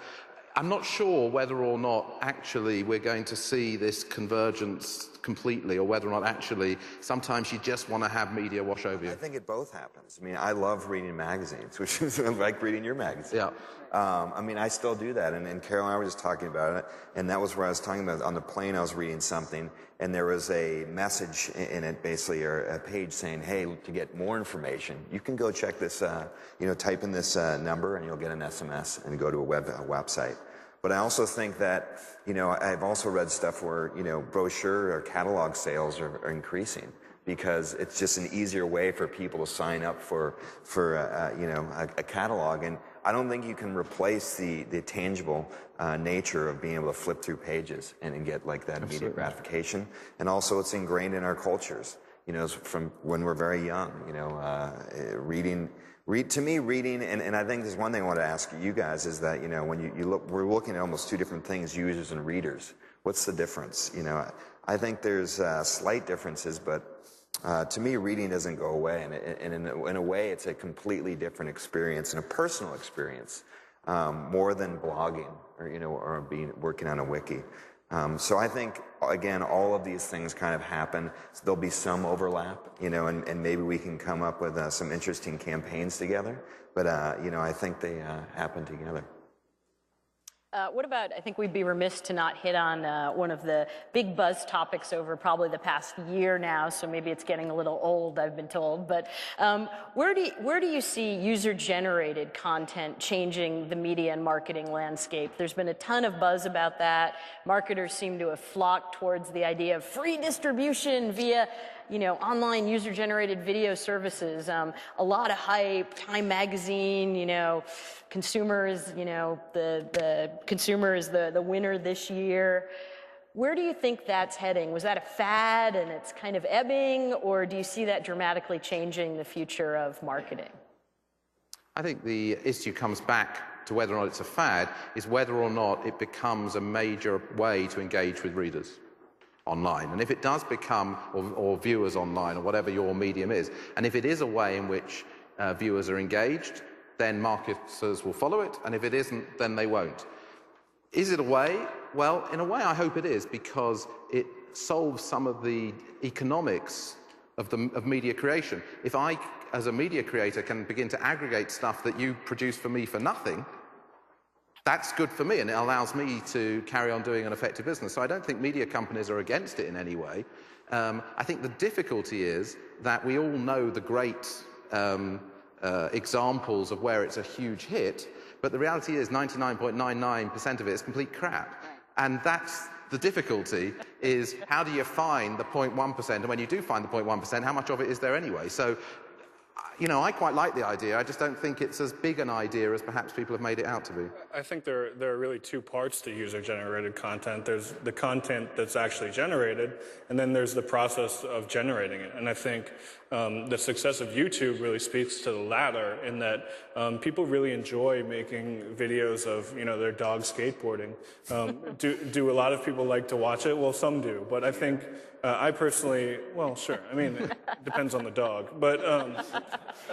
I'm not sure whether or not actually we're going to see this convergence completely, or whether or not actually sometimes you just want to have media wash over you. I think it both happens. I mean, I love reading magazines, which is like reading your magazine. Yeah. I mean, I still do that, and Carol and I were just talking about it, and that was where I was talking about, on the plane I was reading something, and there was a message in it, basically, or a page saying, hey, to get more information, you can go check this, type in this number, and you'll get an SMS and go to a website. But I also think that, I've also read stuff where, brochure or catalog sales are increasing, because it's just an easier way for people to sign up for a catalog. And I don't think you can replace the tangible nature of being able to flip through pages and get like that immediate gratification. And also it's ingrained in our cultures, from when we're very young, reading, and I think there's one thing I want to ask you guys is that, when you look, we're looking at almost two different things, users and readers. What's the difference? I think there's slight differences, but to me, reading doesn't go away, and in a way, it's a completely different experience and a personal experience, more than blogging or working on a wiki. So I think, again, all of these things kind of happen. So there'll be some overlap, and maybe we can come up with some interesting campaigns together. But I think they happen together. What about, I think we'd be remiss to not hit on one of the big buzz topics over probably the past year now, so maybe it's getting a little old, I've been told, but where do you see user-generated content changing the media and marketing landscape? There's been a ton of buzz about that. Marketers seem to have flocked towards the idea of free distribution via online user-generated video services. A lot of hype, Time Magazine, consumer is, the consumer is the winner this year. Where do you think that's heading? Was that a fad and it's kind of ebbing, or do you see that dramatically changing the future of marketing? I think the issue comes back to whether or not it's a fad, is whether or not it becomes a major way to engage with readers online. And if it does become, or viewers online, or whatever your medium is, and if it is a way in which viewers are engaged, then marketers will follow it, and if it isn't, then they won't. Is it a way? Well, in a way I hope it is, because it solves some of the economics of media creation. If I, as a media creator, can begin to aggregate stuff that you produce for me for nothing, that's good for me, and it allows me to carry on doing an effective business. So I don't think media companies are against it in any way. I think the difficulty is that we all know the great examples of where it's a huge hit, but the reality is 99.99% of it is complete crap. And that's the difficulty, is how do you find the 0.1%, and when you do find the 0.1%, how much of it is there anyway? So, I quite like the idea. I just don't think it's as big an idea as perhaps people have made it out to be. I think there are really two parts to user-generated content. There's the content that's actually generated, and then there's the process of generating it. And I think the success of YouTube really speaks to the latter, in that people really enjoy making videos of their dog skateboarding. Do a lot of people like to watch it? Well, some do, but I think I personally, well, sure. I mean, it depends on the dog, but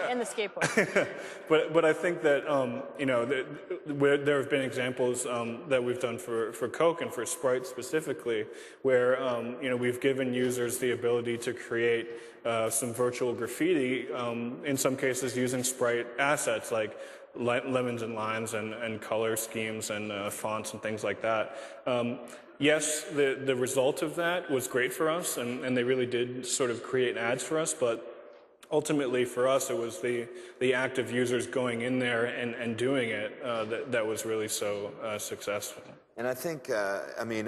and the skateboard. but I think that there have been examples that we've done for Coke and for Sprite specifically, where we've given users the ability to create some virtual graffiti, in some cases using Sprite assets like lemons and limes and color schemes and fonts and things like that. Yes, the result of that was great for us, and they really did sort of create ads for us, but ultimately for us it was the act of users going in there and doing it that was really so successful. And I think,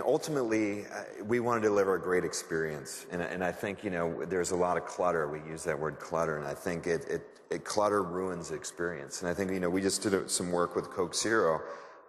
ultimately, we want to deliver a great experience. And I think, there's a lot of clutter. We use that word clutter, and I think clutter ruins the experience. And I think, we just did some work with Coke Zero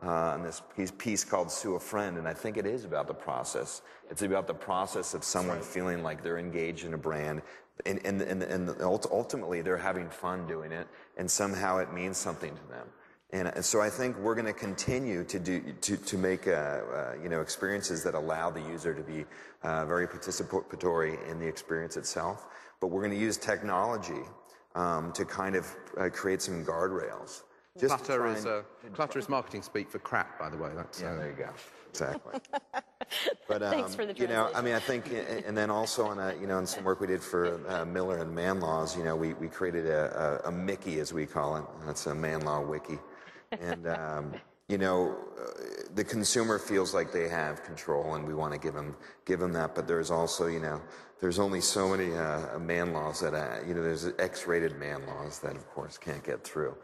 on this piece called Sue a Friend, and I think it is about the process. It's about the process of someone feeling like they're engaged in a brand, and ultimately they're having fun doing it, and somehow it means something to them. And so I think we're going to continue to make experiences that allow the user to be very participatory in the experience itself. But we're going to use technology to kind of create some guardrails. Clutter is marketing speak for crap, by the way. That's, there you go. Exactly. But thanks for the translation. I mean, I think, and then also on in some work we did for Miller and Man Laws, we created a Mickey, as we call it. That's a Man Law wiki. And, the consumer feels like they have control, and we want to give them that. But there's also, there's only so many man laws that, there's X-rated man laws that, of course, can't get through.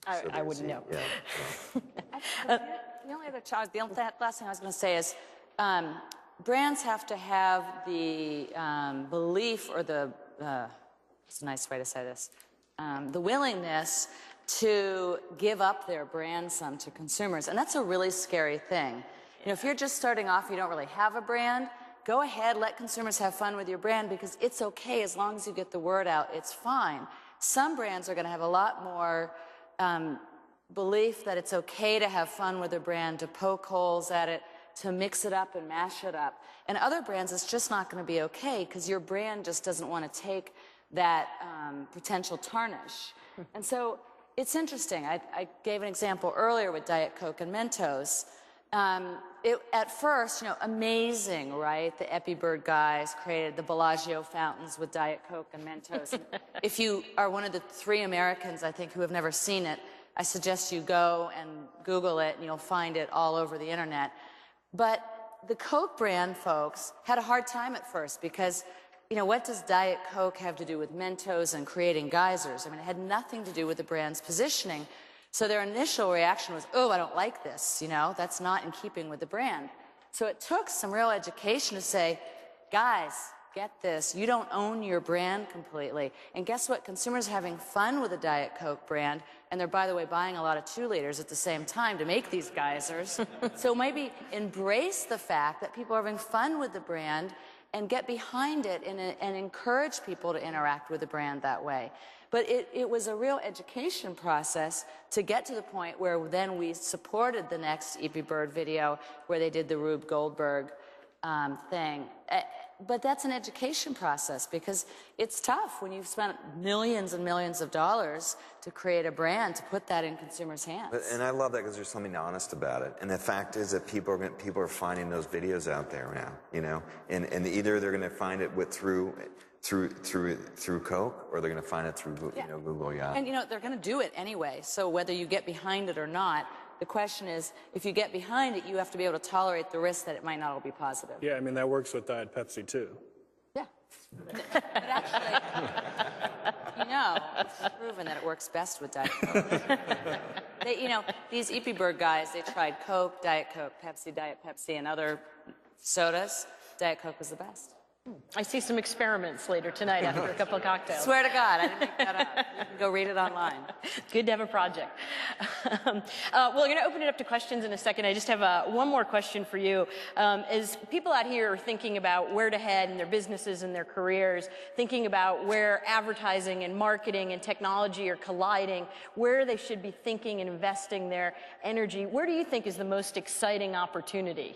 I wouldn't know. The only other charge, the last thing I was going to say is brands have to have the belief or what's a nice way to say this, the willingness to give up their brand some to consumers. And that's a really scary thing. If you're just starting off, you don't really have a brand, go ahead, let consumers have fun with your brand, because it's okay as long as you get the word out, it's fine. Some brands are going to have a lot more belief that it's okay to have fun with a brand, to poke holes at it, to mix it up and mash it up. And other brands, it's just not going to be okay because your brand just doesn't want to take that potential tarnish. And so it's interesting. I gave an example earlier with Diet Coke and Mentos. At first, amazing, right? The Epibird guys created the Bellagio fountains with Diet Coke and Mentos. And if you are one of the 3 Americans, I think, who have never seen it, I suggest you go and Google it, and you'll find it all over the internet. But the Coke brand folks had a hard time at first because, what does Diet Coke have to do with Mentos and creating geysers? I mean, it had nothing to do with the brand's positioning. So their initial reaction was, oh, I don't like this, that's not in keeping with the brand. So it took some real education to say, guys, get this, you don't own your brand completely. And guess what? Consumers are having fun with the Diet Coke brand, and they're, by the way, buying a lot of 2 liters at the same time to make these geysers. So maybe embrace the fact that people are having fun with the brand and get behind it and encourage people to interact with the brand that way. But it was a real education process to get to the point where then we supported the next Epibird video where they did the Rube Goldberg thing. But that's an education process because it's tough when you've spent millions and millions of dollars to create a brand, to put that in consumers' hands. And I love that because there's something honest about it. And the fact is that people are finding those videos out there now, and either they're going to find it through Coke, or they're going to find it through Google. Yeah. And they're going to do it anyway. So whether you get behind it or not, the question is, if you get behind it, you have to be able to tolerate the risk that it might not all be positive. Yeah, I mean, that works with Diet Pepsi, too. Yeah. But actually, it's proven that it works best with Diet Coke. These Epibird guys, they tried Coke, Diet Coke, Pepsi, Diet Pepsi, and other sodas. Diet Coke was the best. I see some experiments later tonight after a couple of cocktails. Swear to God, I didn't make that up. You can go read it online. Good to have a project. Well, we're going to open it up to questions in a second. I just have one more question for you. As people out here are thinking about where to head in their businesses and their careers, thinking about where advertising and marketing and technology are colliding, where they should be thinking and investing their energy, where do you think is the most exciting opportunity?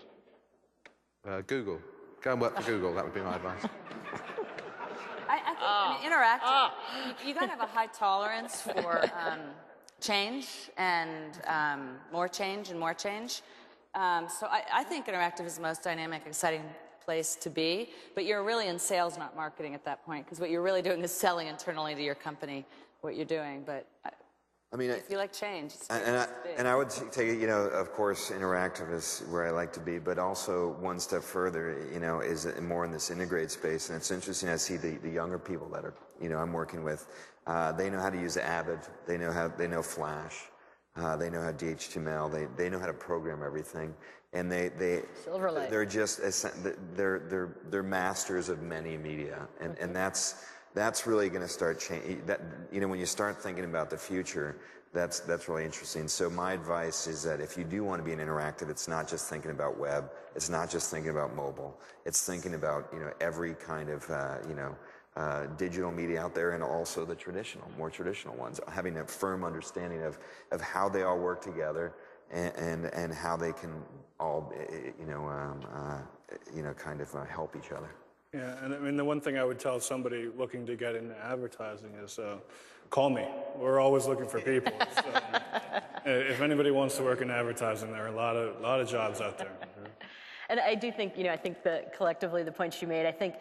Google. Go and work for Google. That would be my advice. I think interactive. You got to have a high tolerance for change and more change and more change. So I think interactive is the most dynamic, exciting place to be. But you're really in sales, not marketing at that point, because what you're really doing is selling internally to your company what you're doing. But if you like change, and I would take it, of course, interactive is where I like to be, but also one step further, is more in this integrate space. And it's interesting. I see the younger people that are, I'm working with. They know how to use Avid. They know Flash. They know how to HTML. They know how to program everything. And Silverlight. They're just they're masters of many media, and that's really going to start changing. When you start thinking about the future, that's really interesting. So my advice is that if you do want to be an interactive, it's not just thinking about web, it's not just thinking about mobile, it's thinking about every kind of digital media out there and also the more traditional ones, having a firm understanding of how they all work together and how they can all, kind of help each other. Yeah, and I mean, the one thing I would tell somebody looking to get into advertising is call me. We're always looking for people. So, if anybody wants to work in advertising, there are a lot of jobs out there. And I do think, I think that collectively the points you made, I think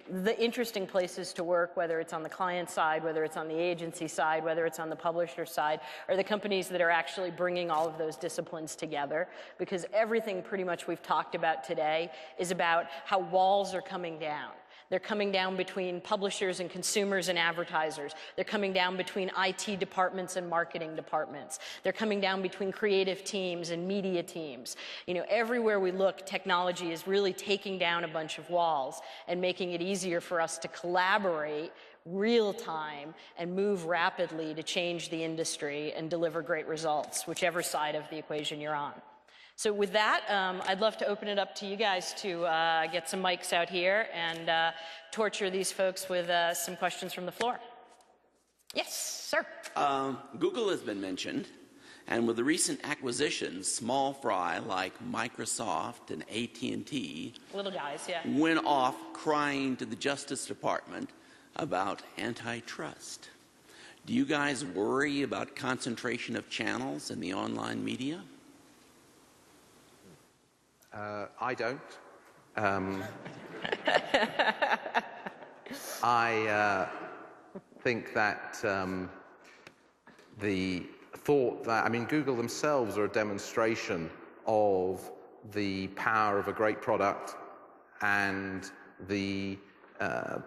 the interesting places to work, whether it's on the client side, whether it's on the agency side, whether it's on the publisher side, are the companies that are actually bringing all of those disciplines together. Because everything pretty much we've talked about today is about how walls are coming down. They're coming down between publishers and consumers and advertisers. They're coming down between IT departments and marketing departments. They're coming down between creative teams and media teams. Everywhere we look, technology is really taking down a bunch of walls and making it easier for us to collaborate real time and move rapidly to change the industry and deliver great results, whichever side of the equation you're on. So with that, I'd love to open it up to you guys to get some mics out here and torture these folks with some questions from the floor. Yes, sir. Google has been mentioned, and with the recent acquisitions, small fry like Microsoft and AT&T little guys, yeah, went off crying to the Justice Department about antitrust. Do you guys worry about concentration of channels in the online media? I don't. I think that the thought that, Google themselves are a demonstration of the power of a great product and the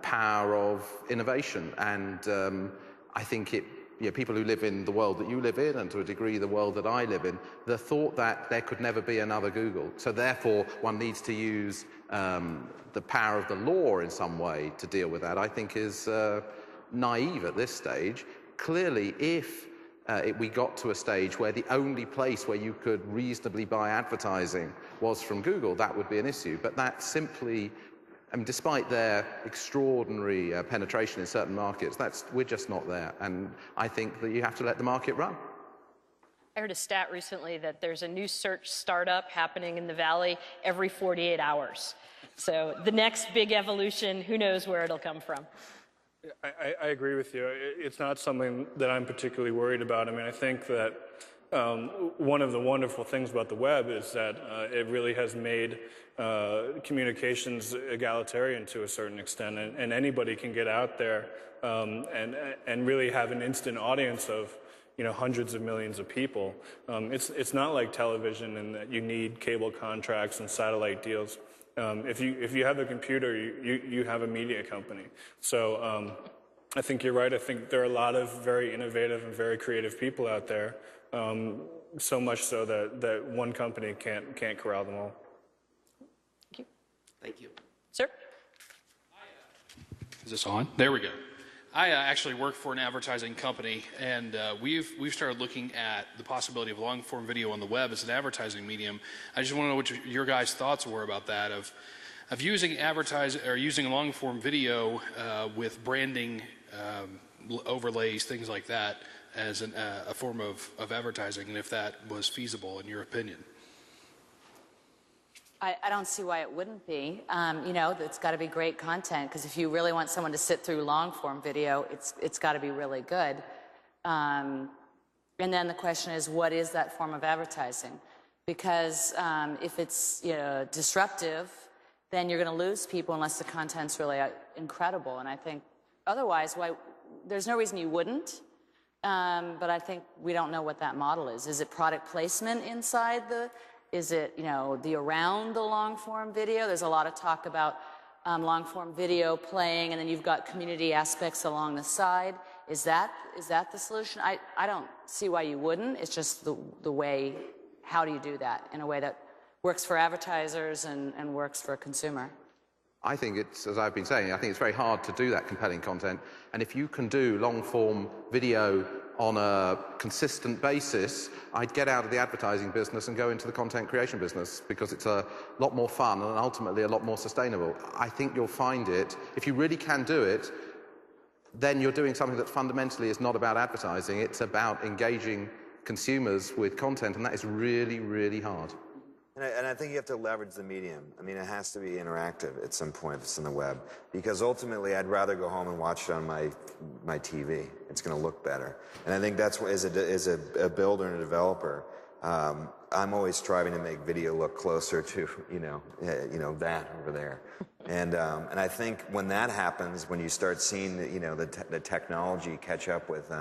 power of innovation. And I think people who live in the world that you live in, and to a degree the world that I live in, the thought that there could never be another Google. So therefore, one needs to use the power of the law in some way to deal with that, I think is naive at this stage. Clearly, if we got to a stage where the only place where you could reasonably buy advertising was from Google, that would be an issue. But that simply, despite their extraordinary penetration in certain markets, we're just not there. And I think that you have to let the market run. I heard a stat recently that there's a new search startup happening in the Valley every 48 hours. So the next big evolution, who knows where it'll come from. I agree with you. It's not something that I'm particularly worried about. I think that one of the wonderful things about the web is that it really has made communications egalitarian to a certain extent, and anybody can get out there and really have an instant audience of hundreds of millions of people. It's not like television in that you need cable contracts and satellite deals. If you have a computer, you have a media company. So I think you're right. I think there are a lot of very innovative and very creative people out there. So much so that one company can't corral them all. Thank you. Thank you. Sir? Is this on? There we go. I actually work for an advertising company, and we've started looking at the possibility of long-form video on the web as an advertising medium. I just want to know what your guys' thoughts were about that, of using using long-form video with branding overlays, things like that, as a form of advertising, and if that was feasible in your opinion. I don't see why it wouldn't be. It's got to be great content, because if you really want someone to sit through long-form video, it's got to be really good. And then the question is, what is that form of advertising? Because if it's disruptive, then you're going to lose people unless the content's really incredible. And I think otherwise, there's no reason you wouldn't. But I think we don't know what that model is. Is it product placement inside is it, the around the long-form video? There's a lot of talk about long-form video playing, and then you've got community aspects along the side. Is that the solution? I don't see why you wouldn't. It's just the way, how do you do that in a way that works for advertisers and works for a consumer? I think it's, as I've been saying, I think it's very hard to do that compelling content. And if you can do long-form video on a consistent basis, I'd get out of the advertising business and go into the content creation business because it's a lot more fun and ultimately a lot more sustainable. I think you'll find it, if you really can do it, then you're doing something that fundamentally is not about advertising, it's about engaging consumers with content, and that is really, really hard. And I think you have to leverage the medium. I mean, it has to be interactive at some point if it's on the web. Because ultimately, I'd rather go home and watch it on my TV. It's going to look better. And I think that's what, as a builder and a developer, I'm always striving to make video look closer to, that over there. And I think when that happens, when you start seeing, the technology catch up with,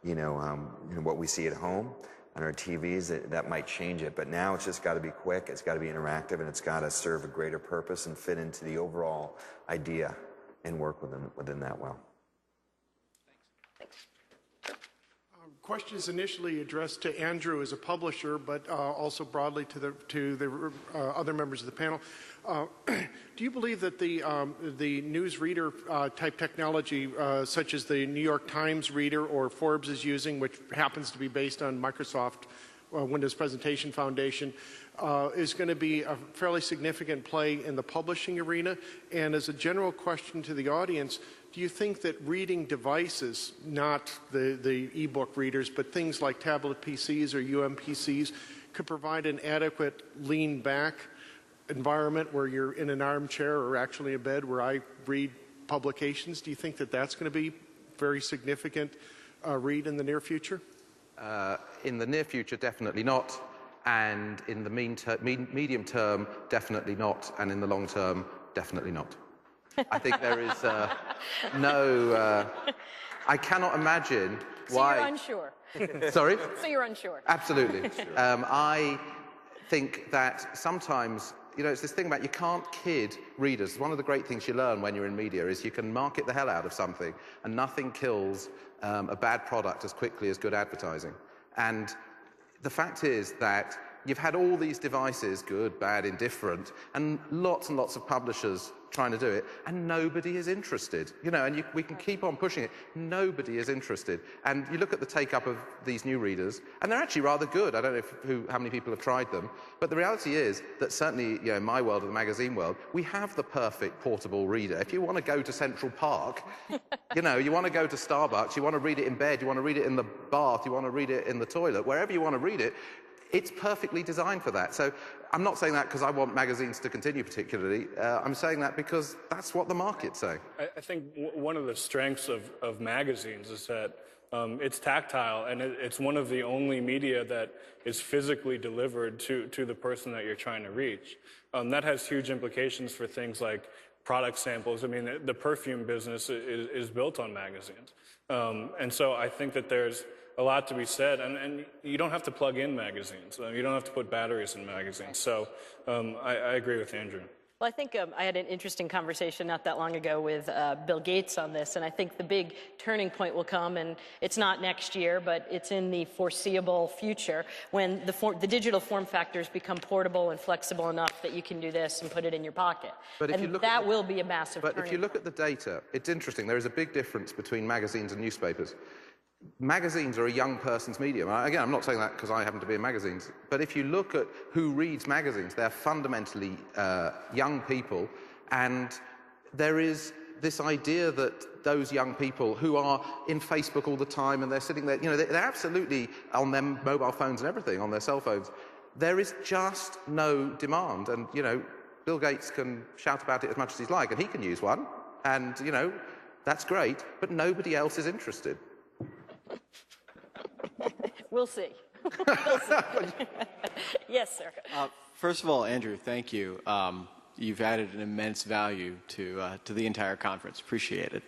what we see at home, on our TVs, that might change it. But now it's just got to be quick, it's got to be interactive, and it's got to serve a greater purpose and fit into the overall idea and work within that well. Question is initially addressed to Andrew as a publisher, but also broadly to the other members of the panel. Do you believe that the newsreader type technology, such as the New York Times reader or Forbes is using, which happens to be based on Microsoft Windows Presentation Foundation, is going to be a fairly significant play in the publishing arena? And as a general question to the audience, do you think that reading devices, not the e-book readers, but things like tablet PCs or UMPCs, could provide an adequate lean-back environment where you're in an armchair or actually in bed where I read publications? Do you think that that's going to be very significant read in the near future? In the near future, definitely not. And in the medium term, definitely not. And in the long term, definitely not. I think there is I cannot imagine why... So you're unsure. Sorry? So you're unsure. Absolutely. I think that sometimes, it's this thing about you can't kid readers. One of the great things you learn when you're in media is you can market the hell out of something, and nothing kills a bad product as quickly as good advertising. And the fact is that you've had all these devices, good, bad, indifferent, and lots of publishers trying to do it, and nobody is interested. And we can keep on pushing it. Nobody is interested. And you look at the take-up of these new readers, and they're actually rather good. I don't know how many people have tried them, but the reality is that certainly, in my world, or the magazine world, we have the perfect portable reader. If you want to go to Central Park, you want to go to Starbucks, you want to read it in bed, you want to read it in the bath, you want to read it in the toilet, wherever you want to read it, it's perfectly designed for that. So I'm not saying that because I want magazines to continue particularly. I'm saying that because that's what the market's saying. I think one of the strengths of magazines is that it's tactile, and it's one of the only media that is physically delivered to the person that you're trying to reach. That has huge implications for things like product samples. I mean, the perfume business is built on magazines. And so I think that there's a lot to be said, and you don't have to plug in magazines. You don't have to put batteries in magazines. So I agree with Andrew. Well, I think I had an interesting conversation not that long ago with Bill Gates on this, and I think the big turning point will come, and it's not next year, but it's in the foreseeable future, when the digital form factors become portable and flexible enough that you can do this and put it in your pocket. But and that will be a massive turning point. But if you look at the data, it's interesting. There is a big difference between magazines and newspapers. Magazines are a young person's medium. Again, I'm not saying that because I happen to be in magazines, but if you look at who reads magazines, they're fundamentally young people, and there is this idea that those young people who are in Facebook all the time and they're sitting there, they're absolutely on their mobile phones and everything, on their cell phones. There is just no demand, and Bill Gates can shout about it as much as he's like, and he can use one, and that's great, but nobody else is interested. We'll see. We'll see. Yes, sir. First of all, Andrew, thank you. You've added an immense value to the entire conference. Appreciate it.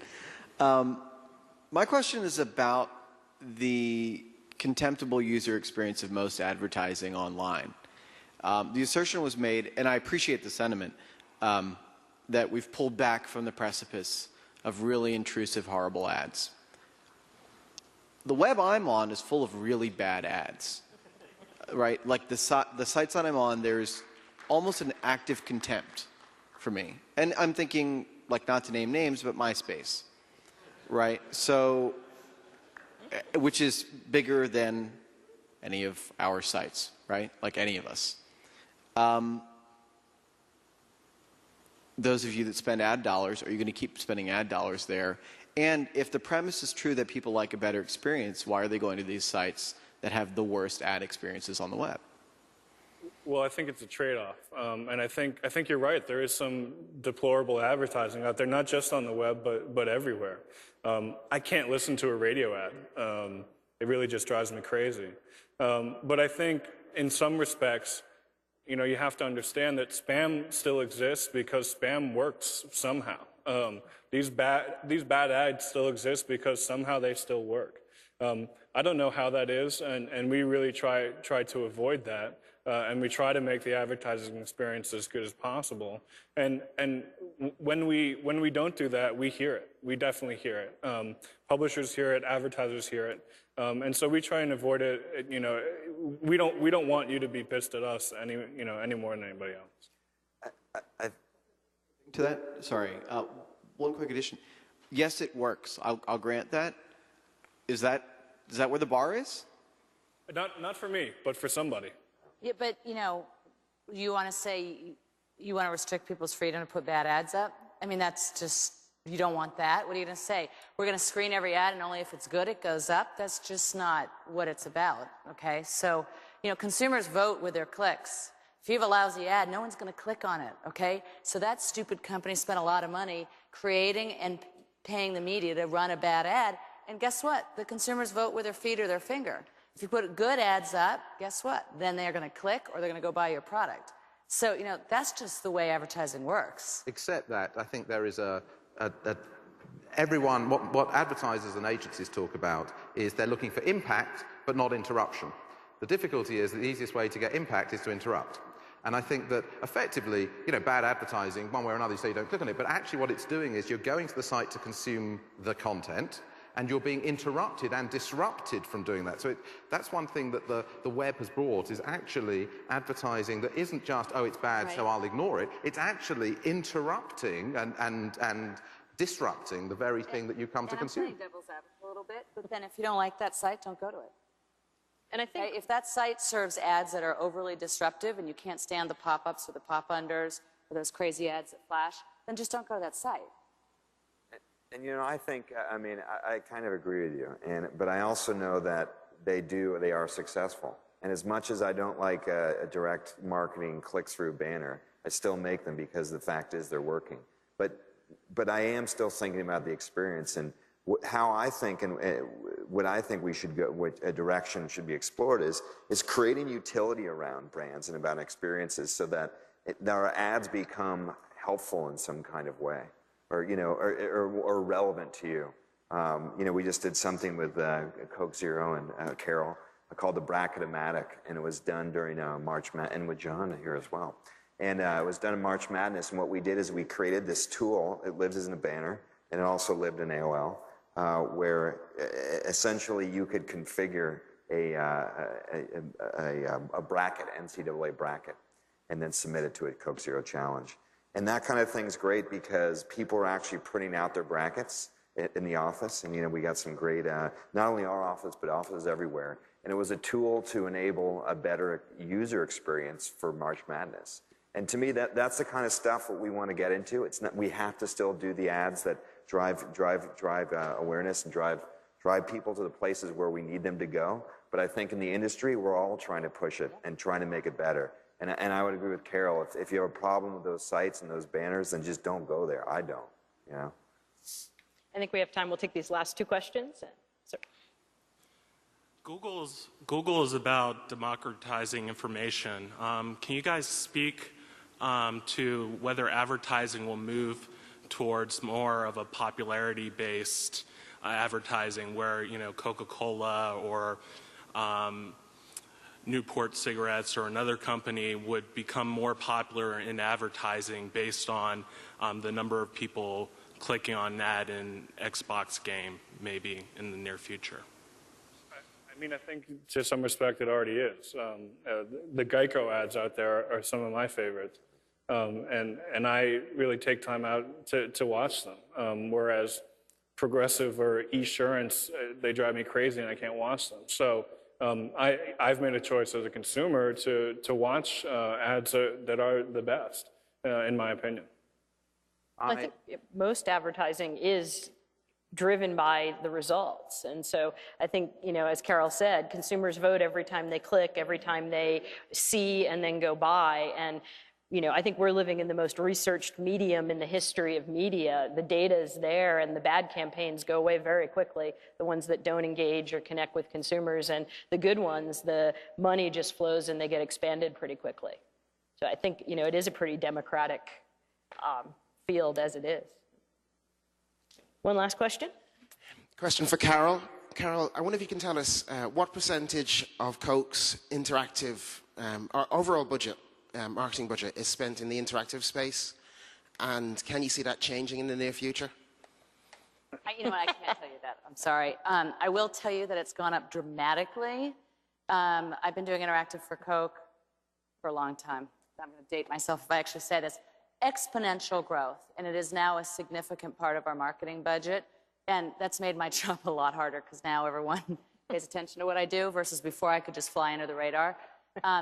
My question is about the contemptible user experience of most advertising online. The assertion was made, and I appreciate the sentiment, that we've pulled back from the precipice of really intrusive, horrible ads. The web I'm on is full of really bad ads, right? Like the sites that I'm on, there's almost an active contempt for me. And I'm thinking, like, not to name names, but MySpace, right? So which is bigger than any of our sites, right? Like any of us. Those of you that spend ad dollars, are you going to keep spending ad dollars there? And if the premise is true that people like a better experience, why are they going to these sites that have the worst ad experiences on the web? Well, I think it's a trade-off, and I think you're right. There is some deplorable advertising out there, not just on the web, but everywhere. I can't listen to a radio ad. It really just drives me crazy. But I think, in some respects, you have to understand that spam still exists because spam works somehow. These bad ads still exist because somehow they still work. I don't know how that is, and we really try to avoid that. And we try to make the advertising experience as good as possible. And when we don't do that, we hear it. We definitely hear it. Publishers hear it. Advertisers hear it. And so we try and avoid it. We don't want you to be pissed at us any more than anybody else. To that, sorry, one quick addition. Yes, it works. I'll grant that. Is that where the bar is? Not for me, but for somebody. Yeah, but, you want to say you want to restrict people's freedom to put bad ads up? I mean, that's just, you don't want that. What are you going to say? We're going to screen every ad and only if it's good it goes up? That's just not what it's about, okay? So, consumers vote with their clicks. If you have a lousy ad, no one's going to click on it, okay? So that stupid company spent a lot of money creating and paying the media to run a bad ad, and guess what? The consumers vote with their feet or their finger. If you put good ads up, guess what? Then they're going to click or they're going to go buy your product. So, that's just the way advertising works. Except that I think there is everyone, what advertisers and agencies talk about is they're looking for impact, but not interruption. The difficulty is that the easiest way to get impact is to interrupt. And I think that effectively, bad advertising, one way or another, you say you don't click on it, but actually what it's doing is you're going to the site to consume the content, and you're being interrupted and disrupted from doing that. So that's one thing that the web has brought, is actually advertising that isn't just, oh, it's bad, so I'll ignore it. It's actually interrupting and disrupting the very thing that you come to consume. I'm playing devil's advocate a little bit, but then if you don't like that site, don't go to it. And I think if that site serves ads that are overly disruptive and you can't stand the pop-ups or the pop-unders or those crazy ads that flash, then just don't go to that site. And I think, I kind of agree with you, but I also know that they are successful. And as much as I don't like a direct marketing click-through banner, I still make them because the fact is they're working. But I am still thinking about the experience and how I think and what I think we should go, what a direction should be explored is creating utility around brands and about experiences so that our ads become helpful in some kind of way. Or relevant to you. We just did something with Coke Zero and Carol called the Bracket-O-Matic, and it was done during March Madness, and with John here as well. And it was done in March Madness, and what we did is we created this tool. It lives as a banner, and it also lived in AOL, where essentially you could configure a bracket, NCAA bracket, and then submit it to a Coke Zero challenge. And that kind of thing's great because people are actually printing out their brackets in the office. And, we got some great, not only our office, but offices everywhere. And it was a tool to enable a better user experience for March Madness. And to me, that's the kind of stuff that we want to get into. We have to still do the ads that drive awareness and drive people to the places where we need them to go. But I think in the industry, we're all trying to push it and trying to make it better. And I would agree with Carol. If you have a problem with those sites and those banners, then just don't go there. I don't, I think we have time. We'll take these last two questions. Sir. Google is about democratizing information. Can you guys speak to whether advertising will move towards more of a popularity-based advertising where, Coca-Cola or Newport cigarettes or another company would become more popular in advertising based on the number of people clicking on that in Xbox game maybe in the near future? I think to some respect it already is. The Geico ads out there are some of my favorites. And I really take time out to watch them. Whereas progressive or Esurance, they drive me crazy and I can't watch them. So I've made a choice as a consumer to watch ads that are the best, in my opinion. I think most advertising is driven by the results. And so I think, you know, as Carol said, consumers vote every time they click, every time they see and then go buy. And, you know, I think we're living in the most researched medium in the history of media. The data is there and the bad campaigns go away very quickly, the ones that don't engage or connect with consumers. And the good ones, the money just flows and they get expanded pretty quickly. So I think, you know, it is a pretty democratic field as it is. One last question. Question for Carol. Carol, I wonder if you can tell us what percentage of Coke's interactive, or overall budget, marketing budget, is spent in the interactive space, and can you see that changing in the near future? You know what, I can't tell you that. I'm sorry. I will tell you that it's gone up dramatically. I've been doing interactive for Coke for a long time. I'm going to date myself if I actually say this. Exponential growth, and it is now a significant part of our marketing budget, and that's made my job a lot harder because now everyone pays attention to what I do versus before I could just fly under the radar.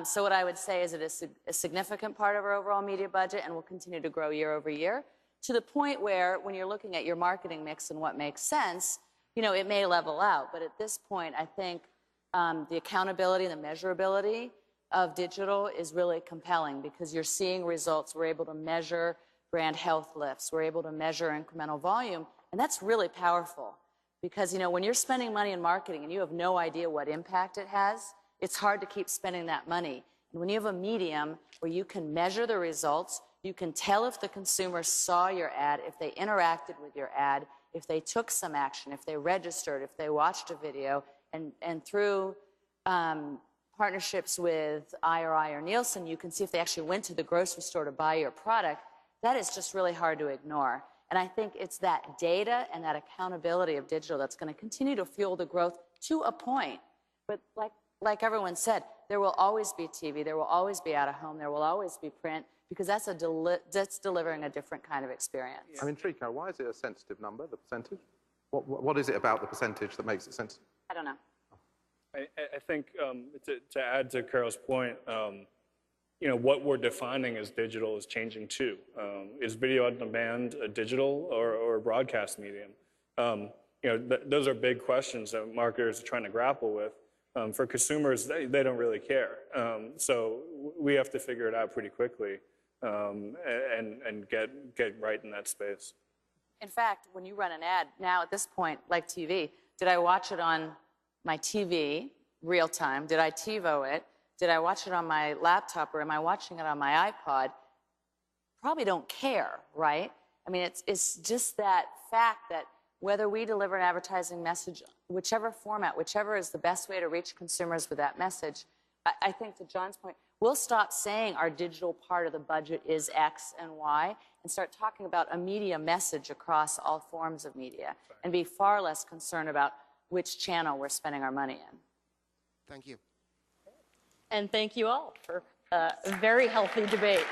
So what I would say is it is a significant part of our overall media budget and will continue to grow year over year, to the point where when you're looking at your marketing mix and what makes sense, you know, it may level out, but at this point I think the accountability and the measurability of digital is really compelling because you're seeing results. We're able to measure brand health lifts. We're able to measure incremental volume, and that's really powerful because, you know, when you're spending money in marketing and you have no idea what impact it has, it's hard to keep spending that money. And when you have a medium where you can measure the results, you can tell if the consumer saw your ad, if they interacted with your ad, if they took some action, if they registered, if they watched a video, and through partnerships with IRI or Nielsen, you can see if they actually went to the grocery store to buy your product. That is just really hard to ignore. And I think it's that data and that accountability of digital that's going to continue to fuel the growth to a point. But like everyone said, there will always be TV, there will always be out of home, there will always be print, because that's delivering a different kind of experience. I'm intrigued, Carol. Why is it a sensitive number, the percentage? What is it about the percentage that makes it sensitive? I don't know. I think to add to Carol's point, you know, what we're defining as digital is changing too. Is video on demand a digital or a broadcast medium? You know, those are big questions that marketers are trying to grapple with. For consumers, they don't really care. So we have to figure it out pretty quickly and get right in that space. In fact, when you run an ad, now at this point, like TV, did I watch it on my TV, real time? Did I TiVo it? Did I watch it on my laptop, or am I watching it on my iPod? Probably don't care, right? I mean, it's just that fact that whether we deliver an advertising message, whichever format, whichever is the best way to reach consumers with that message, I think to John's point, we'll stop saying our digital part of the budget is X and Y and start talking about a media message across all forms of media and be far less concerned about which channel we're spending our money in. Thank you. And thank you all for a very healthy debate.